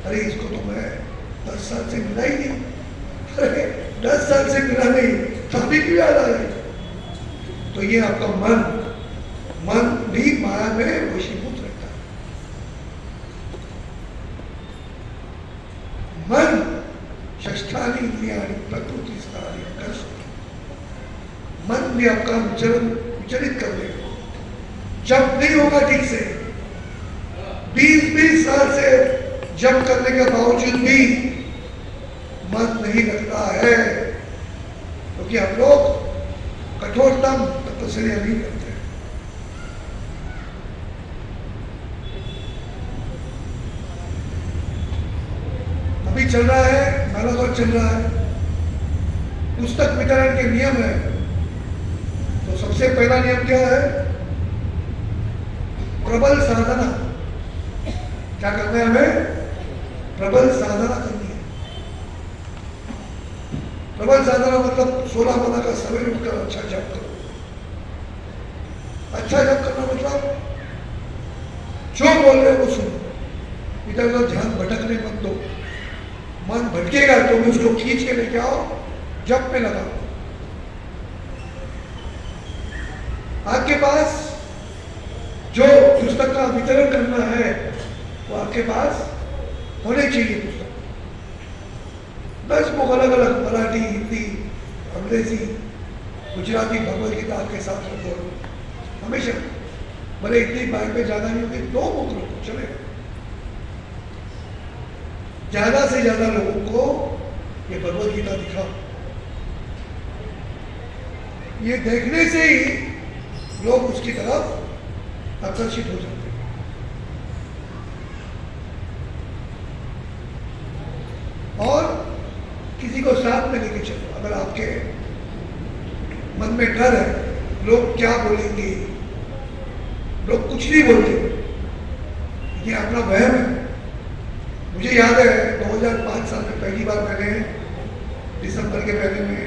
अरे इसको तो मैं 10 साल से मिला ही नहीं, अरे 10 साल से मिला नहीं, तभी क्यों याद आ रही? तो ये आपका मन भी माया में वशीभूत रहता है। मन षष्ठानि इंद्रियाणि प्रकृति स्थानि कर्षति। मन भी आपका विचलित कर देगा। जब नहीं होगा ठीक से, 20-20 साल से जब करने के बावजूद भी मन नहीं लगता है, क्योंकि हम लोग कठोरतम तपस्या नहीं करते। अभी चल रहा है मैराथन, चल रहा है, पुस्तक वितरण के नियम है। तो सबसे पहला नियम क्या है? प्रबल साधना। क्या करना है हमें? प्रबल साधना करनी है। प्रबल साधना मतलब 16 मना का सवेरे उठकर अच्छा जप करो। अच्छा जप करना मतलब जो बोल रहे वो सुनो, इधर उधर ध्यान भटकने मत दो। मन भटकेगा तो भी उसको खींच के लेके आओ, जप में लगाओ। आपके पास जो पुस्तक का वितरण करना है वो आपके पास होने चाहिए। पुस्तक 10 बुक अलग अलग, मराठी, हिंदी, अंग्रेजी, गुजराती भगवद गीता आपके साथ रखो हमेशा। भले इतनी बाइक पे ज्यादा नहीं होगी, 2 बुक रखो चलेगा। ज्यादा से ज्यादा लोगों को ये भगवद गीता दिखाओ। ये देखने से ही लोग उसकी तरफ आकर्षित हो जाते हैं। और किसी को साथ में लेके चलो। अगर आपके मन में डर है लोग क्या बोलेंगे, लोग कुछ नहीं बोलते, ये अपना वहम है। मुझे याद है 2005 साल में पहली बार मैंने दिसंबर के महीने में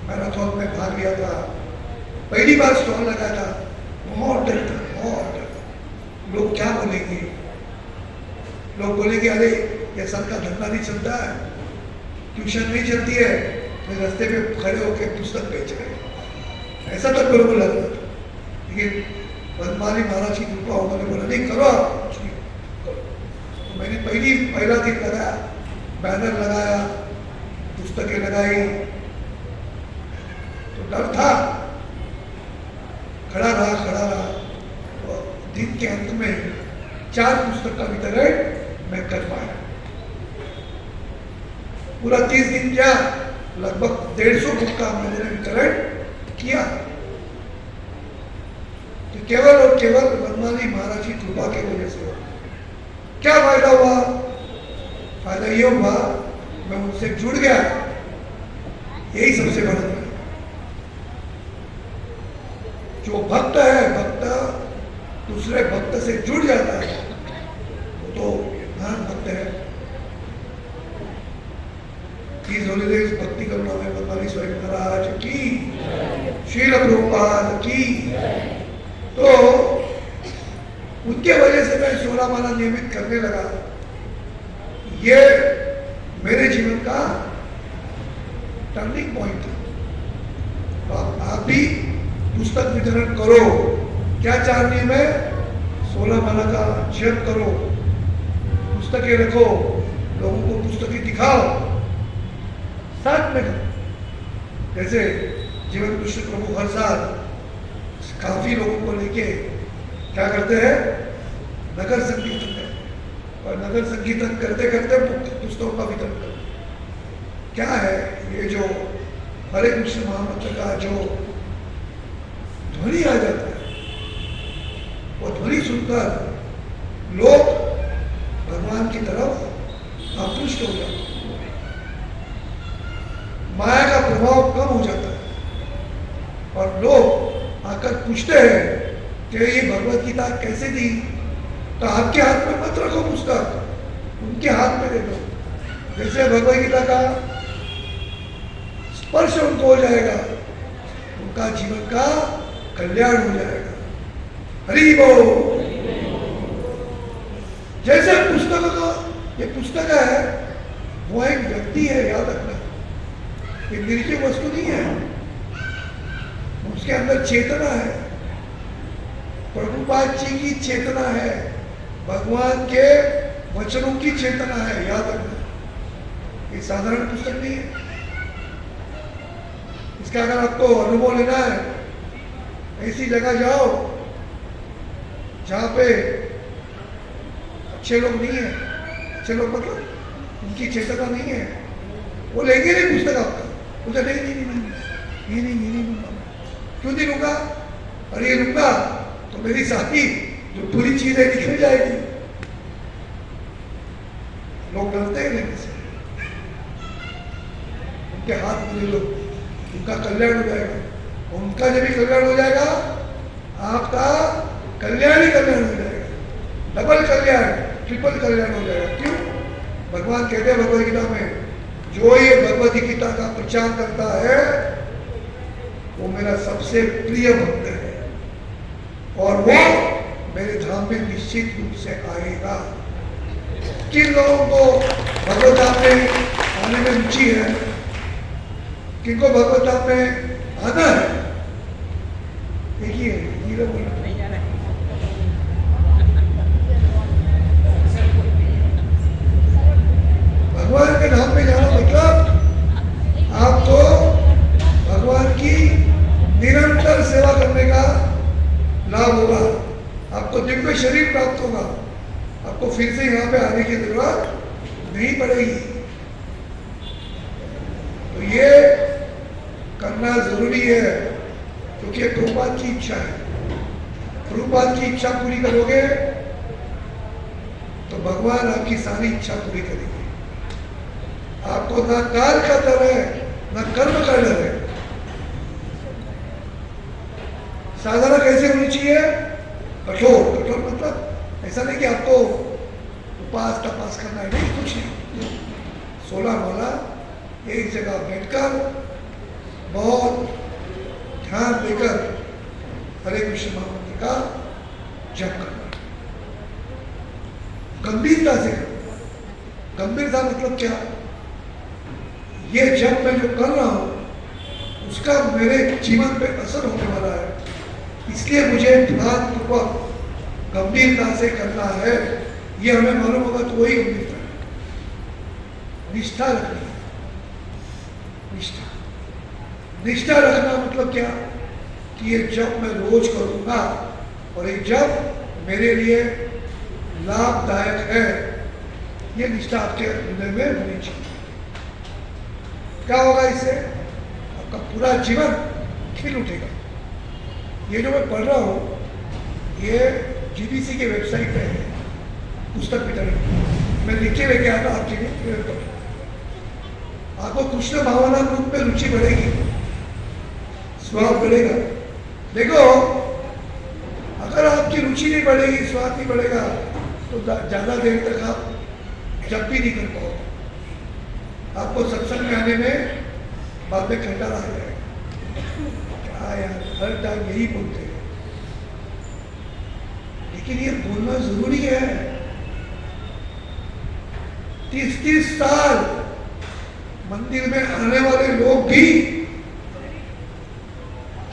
मैराथन में भाग लिया था। पहली बार स्टॉल लगा था, बहुत डर था, बहुत डर। लोग क्या बोलेंगे, लोग बोलेंगे अरे ये सर का धंधा नहीं चलता है, ट्यूशन नहीं चलती है तो रास्ते पे खड़े होकर पुस्तक बेच रहे हैं, ऐसा तक मेरे को लग रहा था। लेकिन बनमाली महाराज की कृपा, उन्होंने बोला नहीं करो आप कुछ नहीं करो। तो मैंने पहला दिन लगाया, बैनर लगाया, पुस्तकें लगाई, तो डर था, खड़ा रहा। तो दिन के अंत में 4 पुस्तक का वितरण मैं कर पाया। पूरा 30 दिन क्या, लगभग 150 बुक का मैंने वितरण किया। तो केवल और केवल बनमाली महाराज की कृपा की वजह से। क्या फायदा हुआ? फायदा ये हुआ मैं उनसे जुड़ गया, यही सबसे बड़ा है। जो भक्त है, भक्त दूसरे भक्त से जुड़ जाता है, वो तो महान भक्त है। प्लीज हॉलीडेज भक्ति करुणा में बनमाली स्वामी महाराज की, श्रील प्रभुपाद की। तो उनके वजह से मैं 16 माला नियमित करने लगा। ये मेरे जीवन का टर्निंग पॉइंट था। तो आप भी पुस्तक वितरण करो। क्या चार नियम है? 16 माला का जप करो, पुस्तकें रखो, लोगों को पुस्तकें दिखाओ, साथ में करो। जैसे जीवन कृष्ण प्रभु हर साल काफी लोगों को लेके क्या करते हैं? नगर संकीर्तन करते हैं, और नगर संकीर्तन करते करते पुस्तकों का वितरण करते हैं। क्या है ये जो हरे कृष्ण महामंत्र का जो ध्वनि आ जाता है, वो ध्वनि सुनकर लोग भगवान की तरफ आकृष्ट हो जाते हैं, माया का प्रभाव कम हो जाता है, और लोग आकर पूछते हैं कि ये भगवत गीता कैसे दी? तो आपके हाथ में मत रखो पुस्तक, उनके हाथ में दे दो। जैसे भगवत गीता का स्पर्श उनको हो जाएगा, उनका जीवन का कल्याण हो जाएगा। हरि बोल। जैसे पुस्तक का, ये पुस्तक है, वो एक व्यक्ति है, याद रखना, ये निर्जीव वस्तु नहीं है, उसके अंदर चेतना है, प्रभुपाद जी की चेतना है, भगवान के वचनों की चेतना है, याद रखना। ये साधारण पुस्तक नहीं है। इसका अगर आपको अनुभव लेना है, ऐसी जगह जाओ जहां पे अच्छे लोग नहीं है, अच्छे लोग मतलब उनकी चेतना नहीं है, वो लेंगे नहीं पुस्तक आपका, बोलते नहीं लूंगा। क्यों नहीं लूंगा? अरे ये लूंगा तो मेरी साथी जो पूरी चीजें निकल जाएगी। लोग डरते हैं लेने से, उनके हाथ में ले लो, उनका कल्याण हो जाएगा। उनका जब भी कल्याण हो जाएगा, आपका कल्याण ही कल्याण हो जाएगा, डबल कल्याण, ट्रिपल कल्याण हो जाएगा। क्यों? भगवान कहते हैं भगवद गीता में, जो ये भगवद गीता का प्रचार करता है वो मेरा सबसे प्रिय भक्त है, और वो मेरे धाम में निश्चित रूप से आएगा। किन लोगों को भगवत धाम में आने में रुचि है, किनको भगवत धाम में आना है? देखिए भगवान के धाम में जाना मतलब आपको भगवान की निरंतर सेवा करने का लाभ होगा, आपको दिव्य शरीर प्राप्त होगा, आपको फिर से यहाँ पे आने की जरूरत नहीं पड़ेगी। तो ये करना जरूरी है, क्योंकि प्रभुपाद की इच्छा है। प्रभुपाद की इच्छा पूरी करोगे तो भगवान आपकी सारी इच्छा पूरी करेंगे। आपको ना काल का डर है, ना कर्म का डर है। साधना कैसे होनी चाहिए? कठोर। कठोर मतलब ऐसा नहीं कि आपको उपास तपास करना है, नहीं, कुछ नहीं। 16 माला एक जगह बैठकर बहुत ध्यान देकर हरे कृष्ण महामंत्र का जप करना, गंभीरता से करना। गंभीरता मतलब क्या? ये जब मैं जो कर रहा हूँ उसका मेरे जीवन पे असर होने वाला है, इसलिए मुझे ध्यानपूर्वक गंभीरता से करना है। ये हमें मालूम होगा तो वही गंभीरता है। निष्ठा रखनी है, निष्ठा रखना मतलब क्या कि ये जब मैं रोज करूंगा और ये जब मेरे लिए लाभदायक है, ये निष्ठा आपके हृदय में होनी चाहिए। क्या होगा इससे? आपका पूरा जीवन खिल उठेगा। ये जो मैं पढ़ रहा हूँ ये जीबीसी के वेबसाइट पे है, पुस्तक वितरण। मैं लिख के लेके आता आपके लिए। आपको कृष्ण भावना रूप में रुचि बढ़ेगी, स्वाद बढ़ेगा। देखो, अगर आपकी रुचि नहीं बढ़ेगी, स्वाद नहीं बढ़ेगा, तो ज्यादा देर तक आप जब भी नहीं कर पाओगे। आपको सत्संग में आने में बाद में खंडारा आ जाएगा। क्या यार, हर टाइम यही बोलते हैं। लेकिन ये बोलना जरूरी है। 30-30 साल मंदिर में आने वाले लोग भी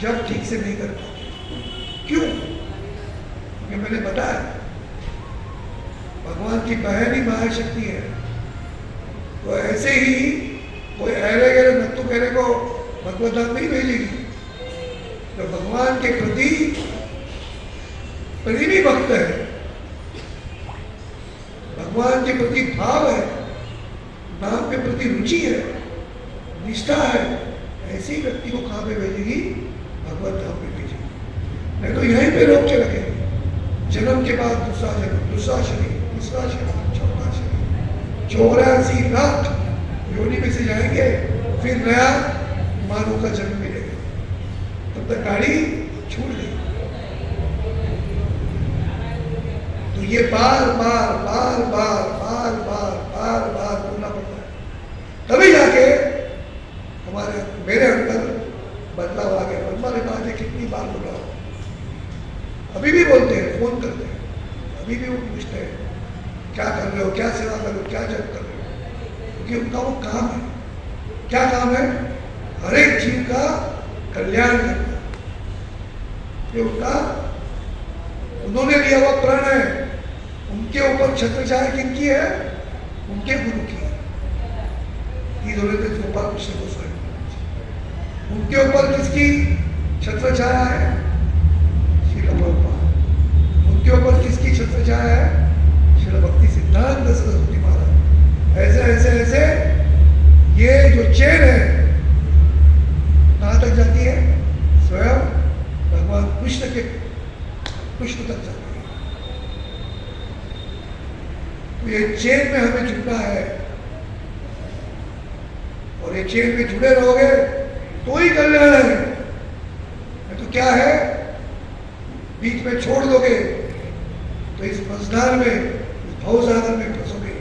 जब ठीक से नहीं कर पाते। क्यों? क्योंकि मैंने बताया भगवान की बहन ही महाशक्ति है। तो ऐसे ही कोई अरे गहरे नत्थु कहने को भगवत धाम नहीं भेजेगी। तो भगवान के प्रति प्रेमी भक्त है, भगवान के प्रति भाव है, नाम के प्रति रुचि है, निष्ठा है, ऐसे ही व्यक्ति को कहाँ पे भेजेगी? भगवत धाम पे भेजेगी। नहीं तो यहीं पे रोक के रखेगी। जन्म के बाद दूसरा जन्म, दूसरा शरीर, तीसरा शरीर, चौथा शरीर, 84 लाख योनि में से जाएंगे, फिर नया मानव का जन्म मिलेगा। तब तक गाड़ी छूट गई। तो ये बार बार बोलना पड़ता है, तभी जाके मेरे अंदर बदलाव आ गया। हमारे बात है कितनी बार बोला, अभी भी बोलते हैं, फोन करते हैं, अभी भी वो पूछते हैं क्या कर रहे हो, क्या सेवा कर रहे हो, क्या जब कर रहे हो, क्योंकि उनका वो काम है। क्या काम है? हर एक जीव का कल्याण करना। ये उनका, उन्होंने लिया हुआ प्रण है। उनके ऊपर छत्र छाया किनकी है? उनके गुरु की है। कृष्ण गोस्वामी। उनके ऊपर किसकी छत्र छाया है? श्रील प्रभुपाद। उनके ऊपर किसकी छत्र छाया है? श्रील भक्ति सिद्धांत सरस्वती महाराज। ऐसे ऐसे ऐसे ये जो चेन है कहाँ तक जाती है? स्वयं भगवान कृष्ण तक जाती है। तो ये चेन में हमें जुड़ना है, और ये चेन में जुड़े रहोगे तो ही कल्याण है। तो क्या है, बीच में छोड़ दोगे तो इस मझधार में, इस भवसागर में फंसोगे।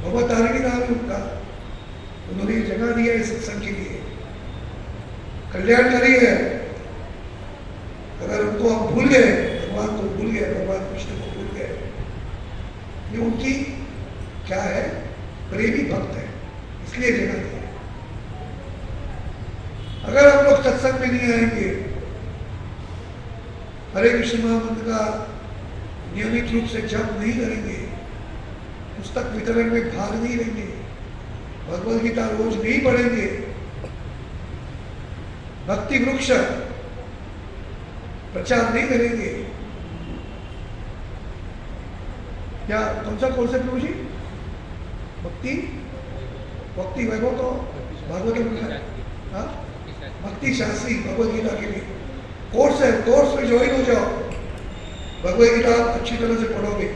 भगवत तारिणी नाम है उनका, उन्होंने जगह दिया है सत्संग के लिए, कल्याणकारी है। अगर उनको हम भूल गए, भगवान को भूल गए, भगवान कृष्ण को भूल गए, ये उनकी क्या है? प्रेमी भक्त है, इसलिए जगह दी है। अगर हम लोग सत्संग में नहीं आएंगे, हरे कृष्ण महामंत्र का नियमित रूप से जप नहीं करेंगे, पुस्तक वितरण में भाग नहीं लेंगे, भगवद गीता रोज नहीं पढ़ेंगे, भक्ति वृक्ष प्रचार नहीं करेंगे, क्या कौन सा कोर्स है प्रभु जी? भक्ति वैभव तो भागवत में है, भक्ति शास्त्री भगवद गीता के लिए कोर्स है। कोर्स में ज्वाइन हो जाओ, भगवद गीता आप अच्छी तरह से पढ़ोगे।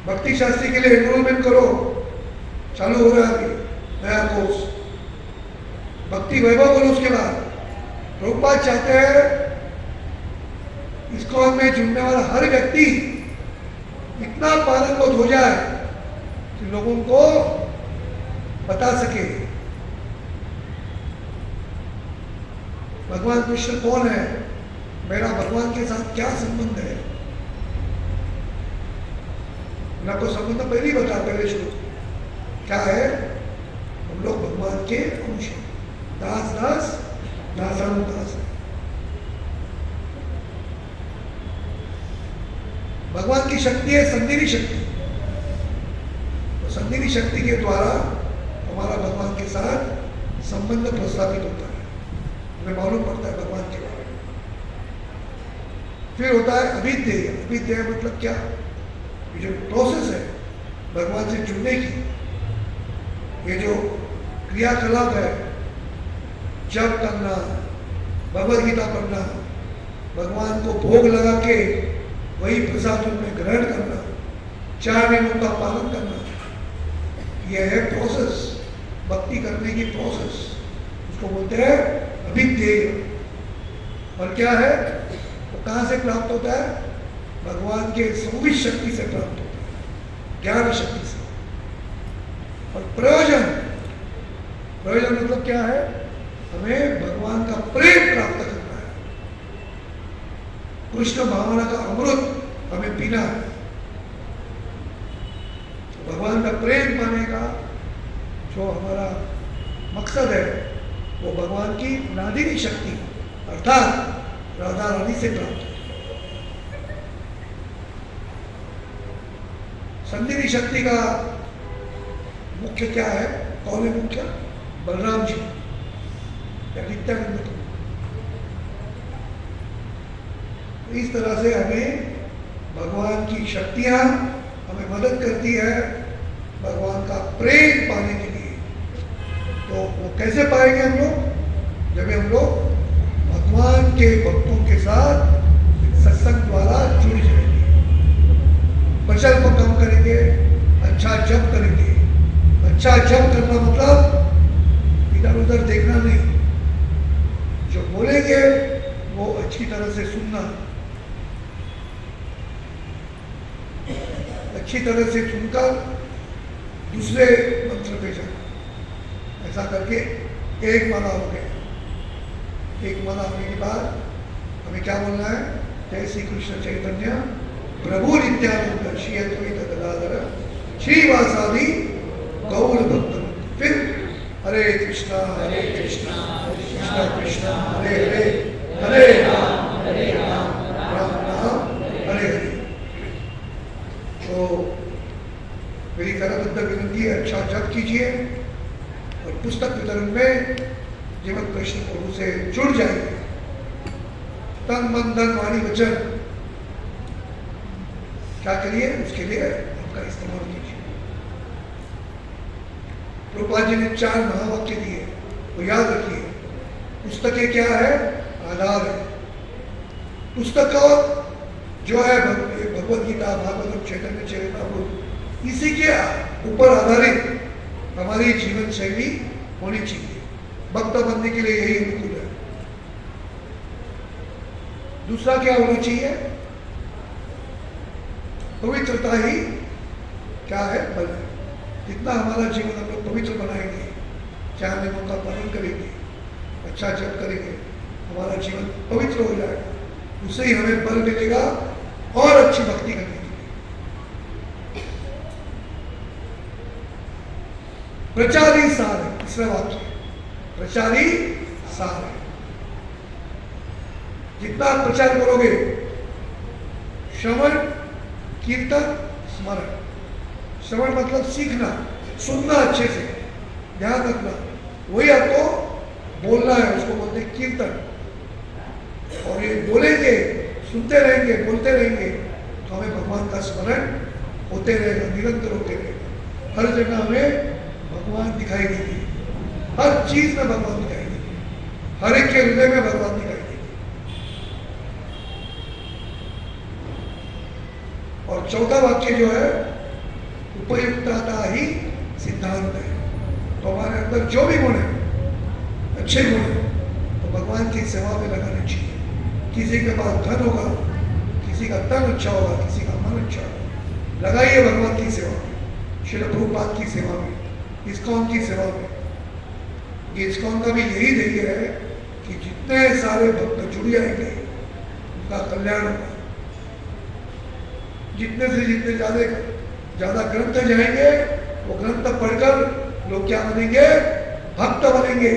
भक्ति शास्त्री के लिए एनरोलमेंट करो, चालू हो रहा है अभी नया कोर्स। भक्ति वैभव करो। उसके बाद प्रभुपाद चाहते हैं इस्कॉन में जुड़ने वाला हर व्यक्ति इतना पारंगत हो जाए कि लोगों को बता सके भगवान कृष्ण कौन है, मेरा भगवान के साथ क्या संबंध है। मैं आपको संबंध पहले ही बता, पहले शुरू क्या है? हम लोग भगवान के अंश हैं। दास दास दासानुदास है। भगवान की शक्ति है संधिनी शक्ति। तो संधिनी शक्ति के द्वारा हमारा भगवान के साथ संबंध प्रस्थापित होता है, हमें मालूम पड़ता है भगवान के बारे में। फिर होता है अभिध्येय। अभिध्येय मतलब क्या? ये जो प्रोसेस है भगवान से जुड़ने की, ये जो क्रियाकलाप है, जप करना, भगवद गीता पढ़ना, भगवान को भोग लगा के वही प्रसाद उनमें ग्रहण करना, 4 नियमों का पालन करना, यह है प्रोसेस, भक्ति करने की प्रोसेस। उसको बोलते हैं अभिध्येय। और क्या है? वो कहाँ से प्राप्त होता है? भगवान के संवित शक्ति से प्राप्त होता है, ज्ञान शक्ति से। और प्रयोजन, प्रयोजन मतलब क्या है? हमें भगवान का प्रेम प्राप्त करना है, कृष्ण भावना का अमृत हमें पीना है। तो भगवान का प्रेम पाने का जो हमारा मकसद है वो भगवान की नादिनी शक्ति अर्थात राधा रानी से प्राप्त है। संधिनी शक्ति का मुख्य क्या है? कौन है मुख्य? बलराम जी या नित्यानंद को। इस तरह से हमें भगवान की शक्तियां हमें मदद करती है भगवान का प्रेम पाने के लिए। तो वो कैसे पाएंगे हम लोग? जब हम लोग भगवान के भक्तों के साथ सत्संग द्वारा जुड़ जाएंगे, प्रचल को कम करेंगे, अच्छा जप करेंगे। अच्छा जप करना मतलब इधर उधर देखना नहीं, जो बोलेंगे वो अच्छी तरह से सुनना, अच्छी तरह से सुनकर दूसरे मंत्र पे जाना। ऐसा करके एक माला हो गया। एक माला होने के बाद हमें क्या बोलना है? जय श्री कृष्ण चैतन्य प्रभु नित्यानंद श्री अद्वैत गदाधर श्रीवासादि गौर भक्त। फिर हरे कृष्णा कृष्णा कृष्णा हरे हरे, हरे राम राम राम हरे हरे। तो मेरी करबद्ध विनती है, अच्छा जप कीजिए और पुस्तक वितरण में जीवन कृष्ण प्रभु से जुड़ जाइए। तन मन धन वाणी वचन क्या करिए? उसके लिए आपका इस्तेमाल कीजिए। प्रभुपाद जी ने 4 महावाक्य दिए, तो याद रखिए। पुस्तकें क्या है? आधार है। पुस्तक जो है भगवद गीता, भागवत, चैतन्य चरितामृत, इसी के ऊपर आधारित हमारी जीवन शैली होनी चाहिए। भक्त बनने के लिए यही अनुकूल है। दूसरा क्या होना चाहिए? पवित्रता ही क्या है? बल है। जितना हमारा जीवन हम लोग पवित्र बनाएंगे, 4 नियमों का पालन करेंगे, अच्छा जप करेंगे, हमारा जीवन पवित्र हो जाएगा। उससे ही हमें बल मिलेगा और अच्छी भक्ति करने के लिए। प्रचार ही सार है। तीसरा वाक्य, प्रचार ही सार है। जितना प्रचार करोगे, श्रवण कीर्तन स्मरण। श्रवण मतलब सीखना, सुनना, अच्छे से ध्यान रखना, वही आपको बोलना है, उसको बोलते हैं कीर्तन। और ये बोलेंगे, सुनते रहेंगे, बोलते रहेंगे तो हमें भगवान का स्मरण होते रहेगा, निरंतर होते रहेगा। हर जगह हमें भगवान दिखाई देंगे, हर चीज में भगवान दिखाई देंगे, हर एक के हृदय में भगवान दिखाई देंगे। और चौथा वाक्य जो है, उपयुक्तता ही सिद्धांत है। तो हमारे अंदर जो भी गुण है, अच्छे गुण है, तो भगवान की सेवा में लगाने चाहिए। किसी के पास धन होगा, किसी का तन अच्छा होगा, किसी का मन अच्छा होगा, लगाइए भगवान की सेवा में, श्रील प्रभुपाद की सेवा में, इस्कॉन की सेवा में। ये इस्कॉन का भी यही ध्येय है कि जितने सारे भक्त जुड़ जाएंगे उनका कल्याण होगा। जितने से जितने ज्यादा ग्रंथ जाएंगे वो ग्रंथ पढ़कर लोग क्या बनेंगे? भक्त बनेंगे।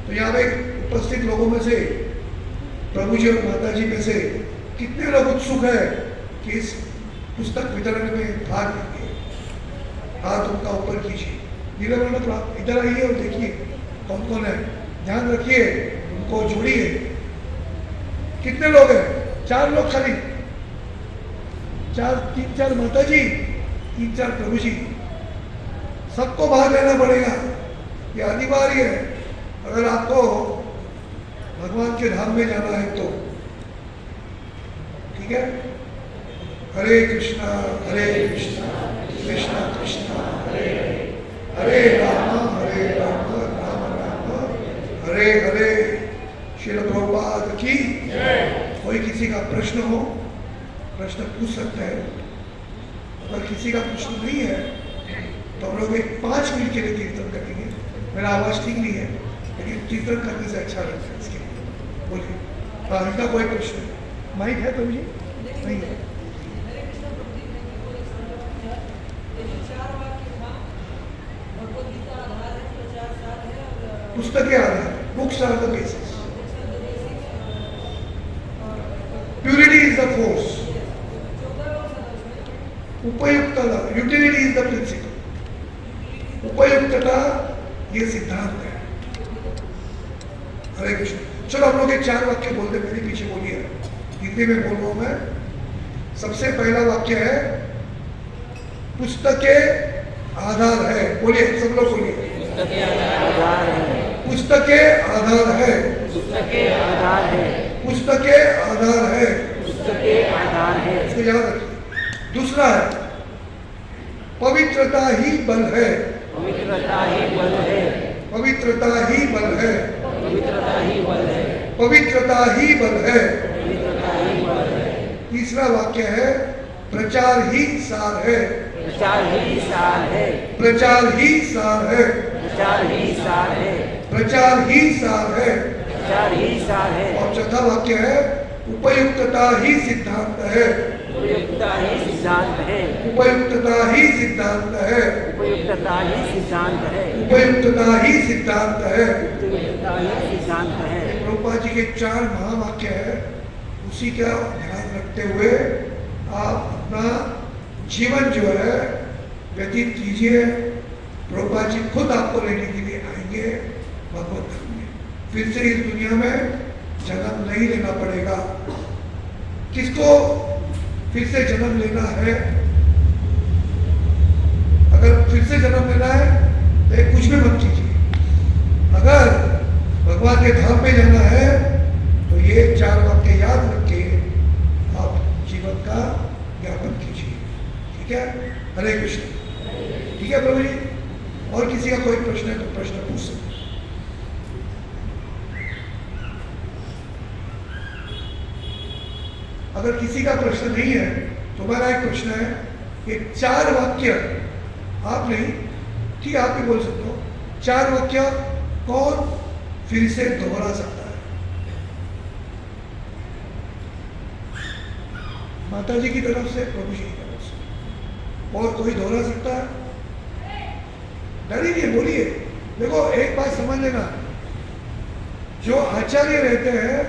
तो यहाँ पे उपस्थित लोगों में से, प्रभु जी और माता जी में से कितने लोग उत्सुक है कि इस पुस्तक वितरण में भाग लेंगे? हाथ उनका ऊपर कीजिए। नीले वर्ण तो आप इधर आइए और देखिए कौन कौन है, ध्यान रखिए, उनको जोड़िए। कितने लोग हैं? 4 लोग खाली, 3-4 माता जी, 3-4 प्रभु जी। सबको भाग लेना पड़ेगा, ये अनिवार्य है अगर आपको भगवान के धाम में जाना है तो। ठीक है? हरे कृष्णा कृष्णा कृष्णा हरे हरे राम राम राम हरे हरे। श्रील प्रभुपाद की। कोई किसी का प्रश्न हो, प्रश्न पूछ सकता है। अगर किसी का प्रश्न नहीं है तो हम लोग एक 5 मिनट के लिए कीर्तन करेंगे। मेरा आवाज ठीक नहीं है लेकिन कीर्तन करने से अच्छा लगता है। इसके लिए बोलिए। हाँ, इनका कोई प्रश्न? माइक है प्रभु जी? नहीं है। पुस्तक के आधार, books are the basis, purity is the force, उपयुक्तता, यूटिलिटी इज द प्रिंसिपल। उपयुक्तता ये सिद्धांत है। हरे कृष्ण। चलो हम लोग एक 4 वाक्य बोलते, मेरे पीछे बोलिए, हिंदी में बोल रहा हूं मैं। सबसे पहला वाक्य है पुस्तक के आधार है। बोलिए, सब लोग बोलिए। पुस्तक के आधार है। पुस्तक के आधार है। पुस्तक के आधार है। पुस्तक के आधार है। पुस्तक के आधार है। इसको याद रखिए। दूसरा है पवित्रता ही बल है। पवित्रता ही बल है। पवित्रता ही बल है। पवित्रता ही बल है। पवित्रता ही बल है। पवित्रता ही बल है। तीसरा वाक्य है प्रचार ही सार है। प्रचार ही सार है। प्रचार ही सार है। प्रचार ही सार है। प्रचार ही सार है। प्रचार ही सार है। और चौथा वाक्य है उपयुक्तता ही सिद्धांत है। उपयुक्तता ही सिद्धांत है। उपयुक्तता ही सिद्धांत है। उपयुक्तता ही सिद्धांत है। उपयुक्तता ही सिद्धांत है। उपयुक्तता ही सिद्धांत है। प्रभुपाद जी के 4 महावाक्य है, उसी का ध्यान रखते हुए आप अपना जीवन जो है व्यतीत कीजिए। प्रभुपाद जी खुद आपको लेने के लिए आएंगे भगवत धाम में। फिर से इस दुनिया में जन्म नहीं लेना पड़ेगा। किसको फिर से जन्म लेना है? अगर फिर से जन्म लेना है तो कुछ भी मत कीजिए। अगर भगवान के धाम में जाना है तो ये 4 वाक्य याद रख के आप जीवन का ज्ञापन कीजिए। ठीक है? हरे कृष्ण। ठीक है प्रभु जी। और किसी का कोई प्रश्न है तो प्रश्न पूछ सकते। अगर किसी का प्रश्न नहीं है तो मेरा एक प्रश्न है कि 4 वाक्य आप नहीं, ठीक है, आप भी बोल सकते हो। 4 वाक्य कौन फिर से दोहरा सकता है? माता जी की तरफ से, प्रभु जी की तरफ से, और कोई दोहरा सकता है? डरिए, बोलिए। देखो एक बात समझ लेना, जो आचार्य रहते हैं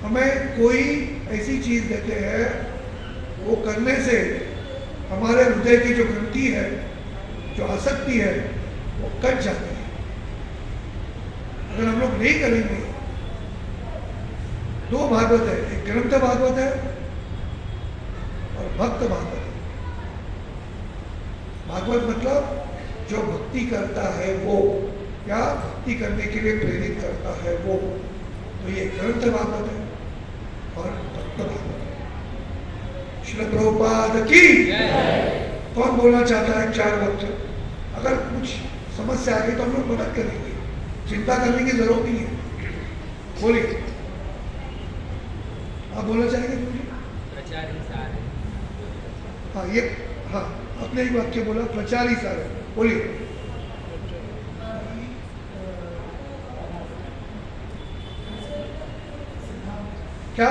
हमें कोई ऐसी चीज देते हैं, वो करने से हमारे हृदय की जो ग्रंथि है, जो आसक्ति है, वो कट जाती है। अगर हम लोग नहीं करेंगे, 2 भागवत है, एक ग्रंथ भागवत है और भक्त भागवत है। भागवत मतलब जो भक्ति करता है वो, या भक्ति करने के लिए प्रेरित करता है वो। तो ये ग्रंथ भागवत है और भक्त भागवत है। श्री प्रभुपाद की। कौन बोलना चाहता है 4 वाक्य? अगर कुछ समस्या आ गई तो हम लोग मदद करेंगे, चिंता करने की जरूरत नहीं है। बोलिए, आप बोलना चाहेंगे मुझे? प्रचार ही सार है। हाँ, ये, हाँ, अपने एक वाक्य बोला, प्रचार ही सार है। बोलिए। क्या?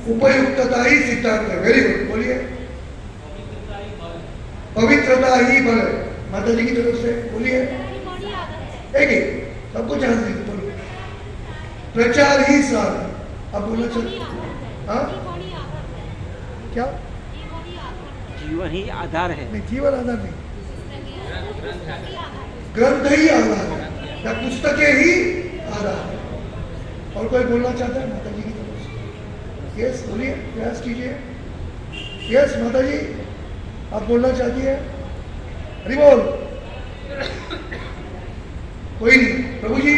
उपयुक्तता ही सिद्धांत है। वेरी गुड, बोलिए। पवित्रता ही बल है। माता जी की तरफ से बोलिए, एक ही सबको चांस दीजिए, बोलो। प्रचार ही सार है। अब बोलना चाहिए, हाँ क्या? जीवन ही आधार है। नहीं, जीवन आधार नहीं, ग्रंथ ग्रंथ ही आधार है या पुस्तकें ही आधार है। और कोई बोलना चाहता है माता जी की तरफ से? यस, बोलिए, प्रयास कीजिए। यस माता जी, आप बोलना चाहती है? हरि बोल। कोई नहीं, प्रभु जी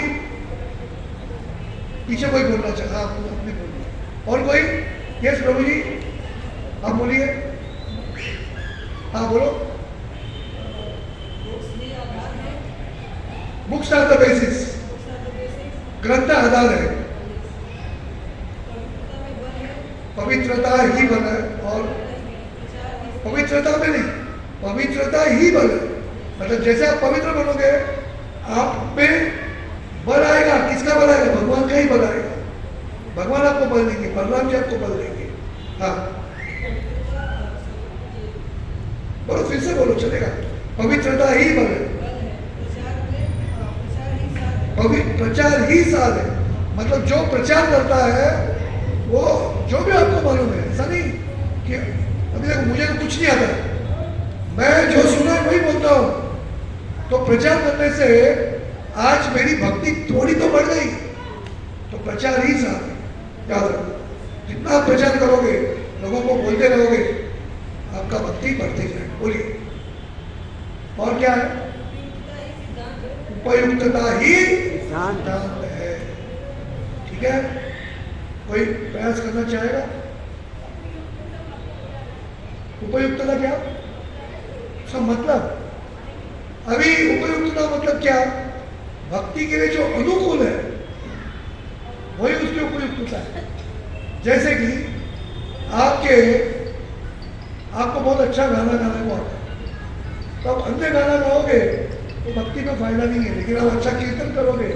पीछे कोई बोलना चाहता? हाँ, आपने बोलिए। और कोई? यस प्रभु जी, आप बोलिए। हाँ बोलो। बुक्स आर द बेसिस, ग्रंथ आधार है, पवित्रता ही बल है। और पवित्रता में नहीं, पवित्रता ही बल है। मतलब जैसे आप पवित्र बनोगे, आप में बल आएगा। किसका बल आएगा? भगवान का ही बल आएगा। भगवान आपको बल देंगे, बलराम जी आपको बल देंगे। हाँ बोलो, फिर से बोलो, चलेगा। पवित्रता ही बल है, प्रचार ही साध है। मतलब जो प्रचार करता है वो, जो भी आपको मालूम है, ऐसा नहीं कि अभी देखो मुझे तो कुछ नहीं आता, मैं जो सुना है वही बोलता हूँ। तो प्रचार करने से आज मेरी भक्ति थोड़ी तो बढ़ गई, तो प्रचार ही साध है। याद रखो, जितना आप प्रचार करोगे, लोगों को बोलते रहोगे, आपका भक्ति बढ़ते जाए। बोलिए, और क्या है? उपयुक्तता ही सिद्धांत है। ठीक है, कोई प्रयास करना चाहेगा? उपयुक्तता क्या? उसका मतलब, अभी उपयुक्तता मतलब क्या? भक्ति के लिए जो अनुकूल है वही उसकी उपयुक्तता है। जैसे कि आपको बहुत अच्छा गाना गाने को आता है, तो आप अन्य गाना गाओगे तो भक्ति में फायदा नहीं है। लेकिन आप अच्छा कीर्तन करोगे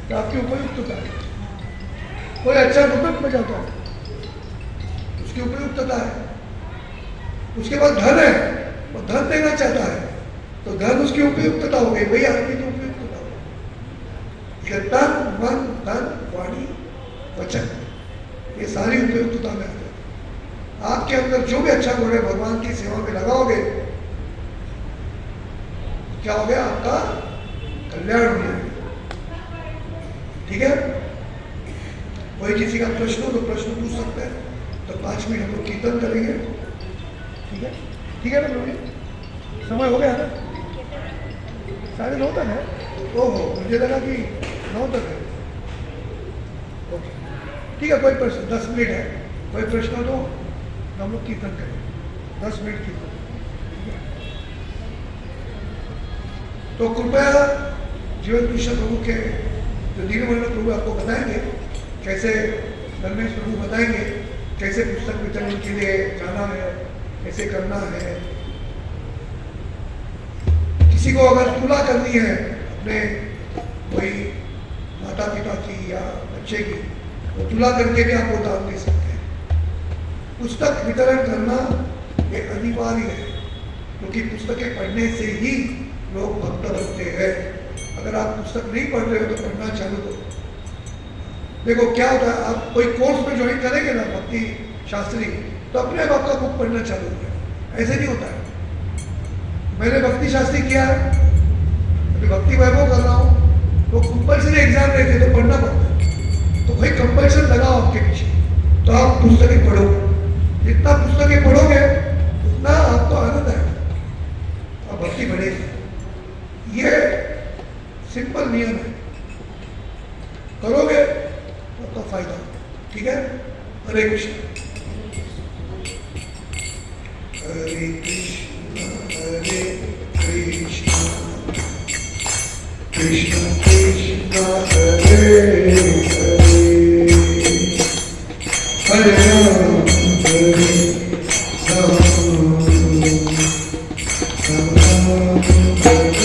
तो आपकी उपयुक्तता है। कोई अच्छा ढोलक बजाता है, उसकी उपयुक्तता है। उसके बाद धन है, वो धन देना चाहता है, तो धन उसकी उपयुक्तता हो गई, वही आदमी की उपयुक्तता हो गई। तन, मन, धन, वाणी, वचन, ये सारी उपयुक्तता में आ जाती है। आपके अंदर जो भी अच्छा गुण है, भगवान की सेवा में लगाओगे, क्या हो गया? आपका कल्याण हो जाएगा। ठीक है, कोई किसी का प्रश्न हो तो प्रश्न पूछ सकते हैं। तो 5 मिनट हम लोग कीर्तन करेंगे। ठीक है, ठीक है ना प्रभु जी? समय हो गया ना? 9:30 तक है। ओहो, मुझे लगा कि 9 तक है। ओके, ठीक है, कोई प्रश्न? 10 मिनट है, कोई प्रश्न हो तो हम लोग कीर्तन करेंगे। 10 मिनट कीर्तन। तो कृपया जीवन कृष्ण प्रभु के जो नीलमणि प्रभु आपको बताएंगे, कैसे धर्मेश प्रभु बताएंगे कैसे पुस्तक वितरण के लिए जाना है, कैसे करना है। किसी को अगर तुला करनी है अपने कोई माता पिता की या बच्चे की, तो तुला करके भी आप वो दान दे सकते हैं। पुस्तक वितरण करना ये अनिवार्य है, क्योंकि पुस्तकें पढ़ने से ही लोग भक्त बनते हैं। अगर आप पुस्तक नहीं पढ़ रहे हो तो पढ़ना चालू करो। देखो क्या होता है, आप कोई कोर्स में ज्वाइन करेंगे ना भक्ति शास्त्री, तो अपने आप आपका बुक पढ़ना चालू हो जाए। ऐसे नहीं होता है। मैंने भक्ति शास्त्री किया है, अभी भक्ति वैभव कर रहा हूँ, तो कंपल्सरी एग्जाम रहते तो पढ़ना पड़ता है। तो भाई कंपल्सन लगाओ आपके पीछे, तो आप पुस्तकें पढ़ो। जितना पुस्तकें पढ़ोगे उतना आपको आनंद आएगा और भक्ति बढ़ेगी। ये सिंपल नियम है, करोगे तो आपका फायदा। ठीक है, हरे कृष्ण। हरे कृष्ण हरे कृष्ण कृष्ण कृष्ण हरे हरे, हरे राम हरे राम, राम हरे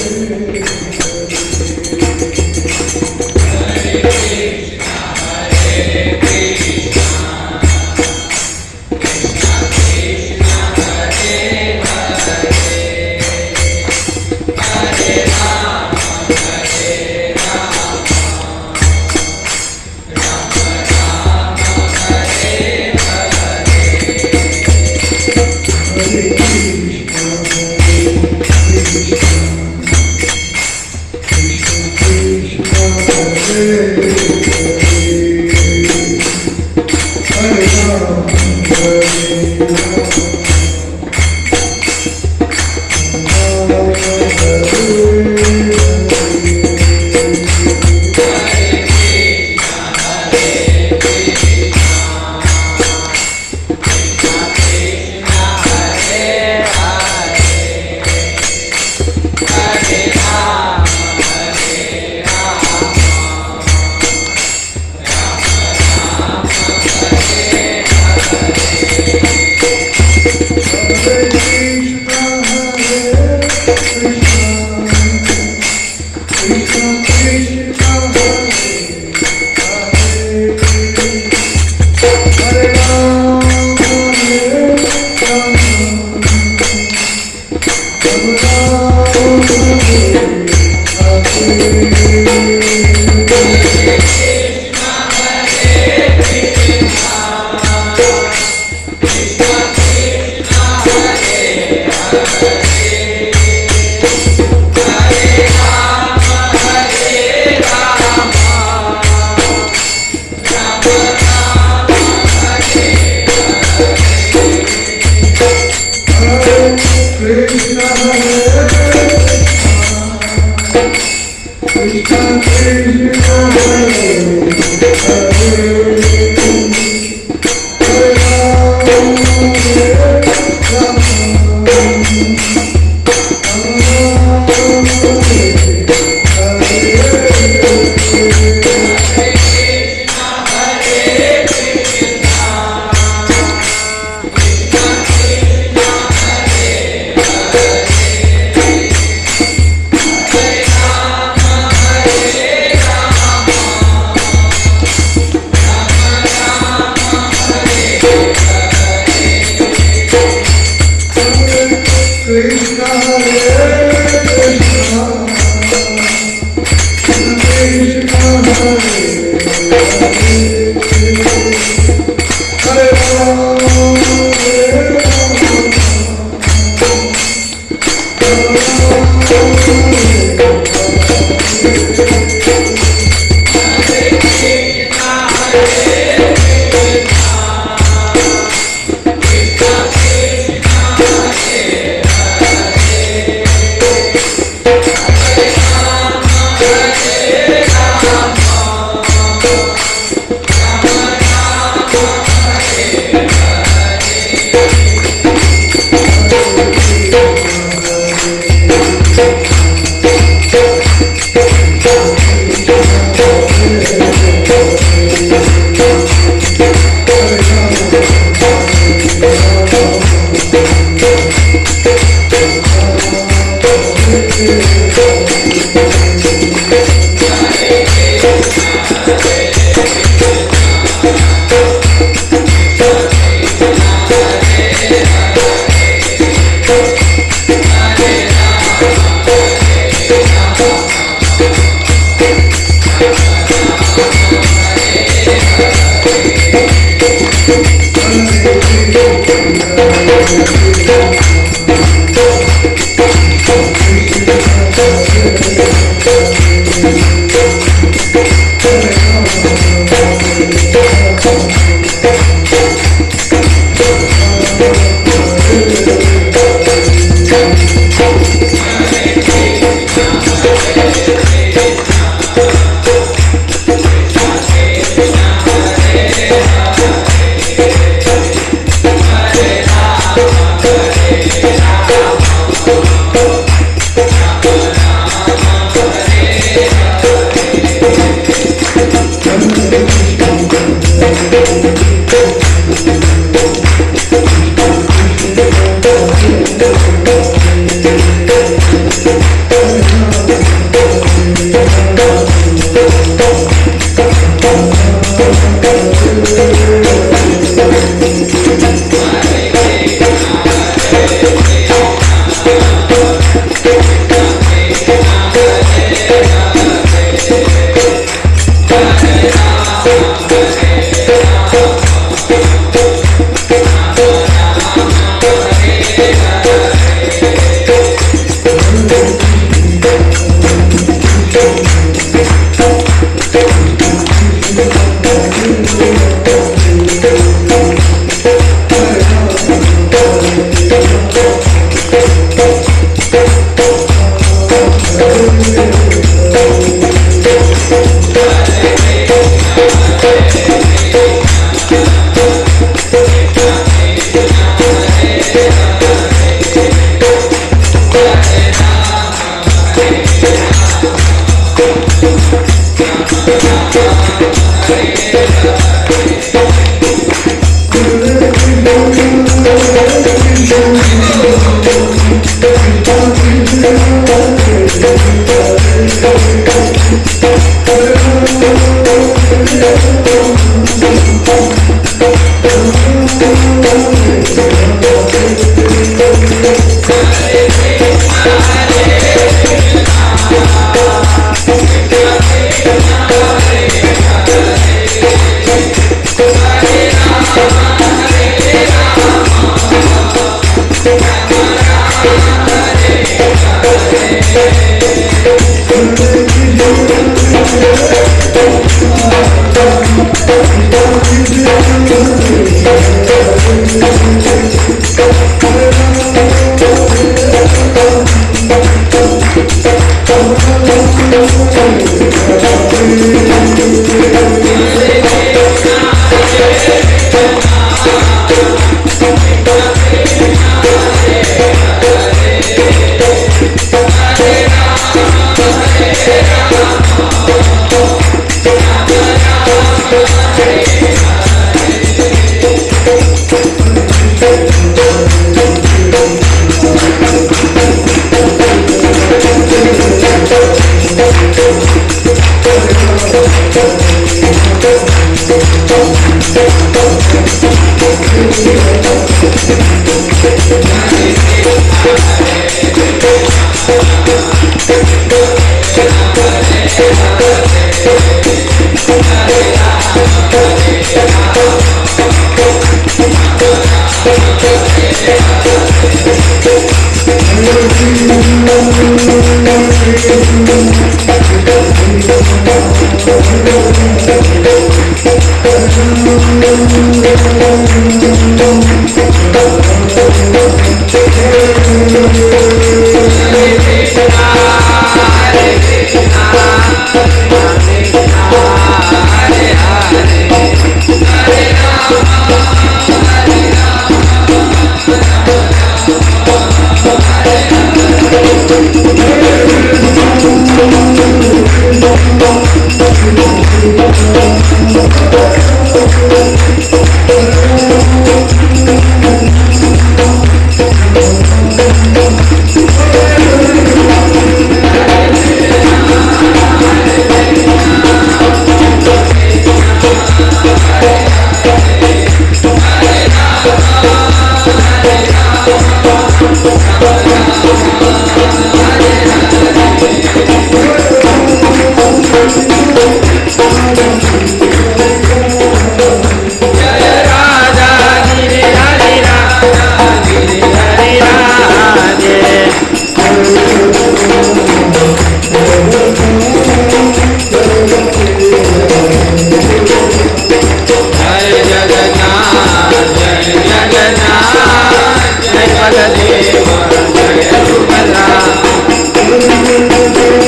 जय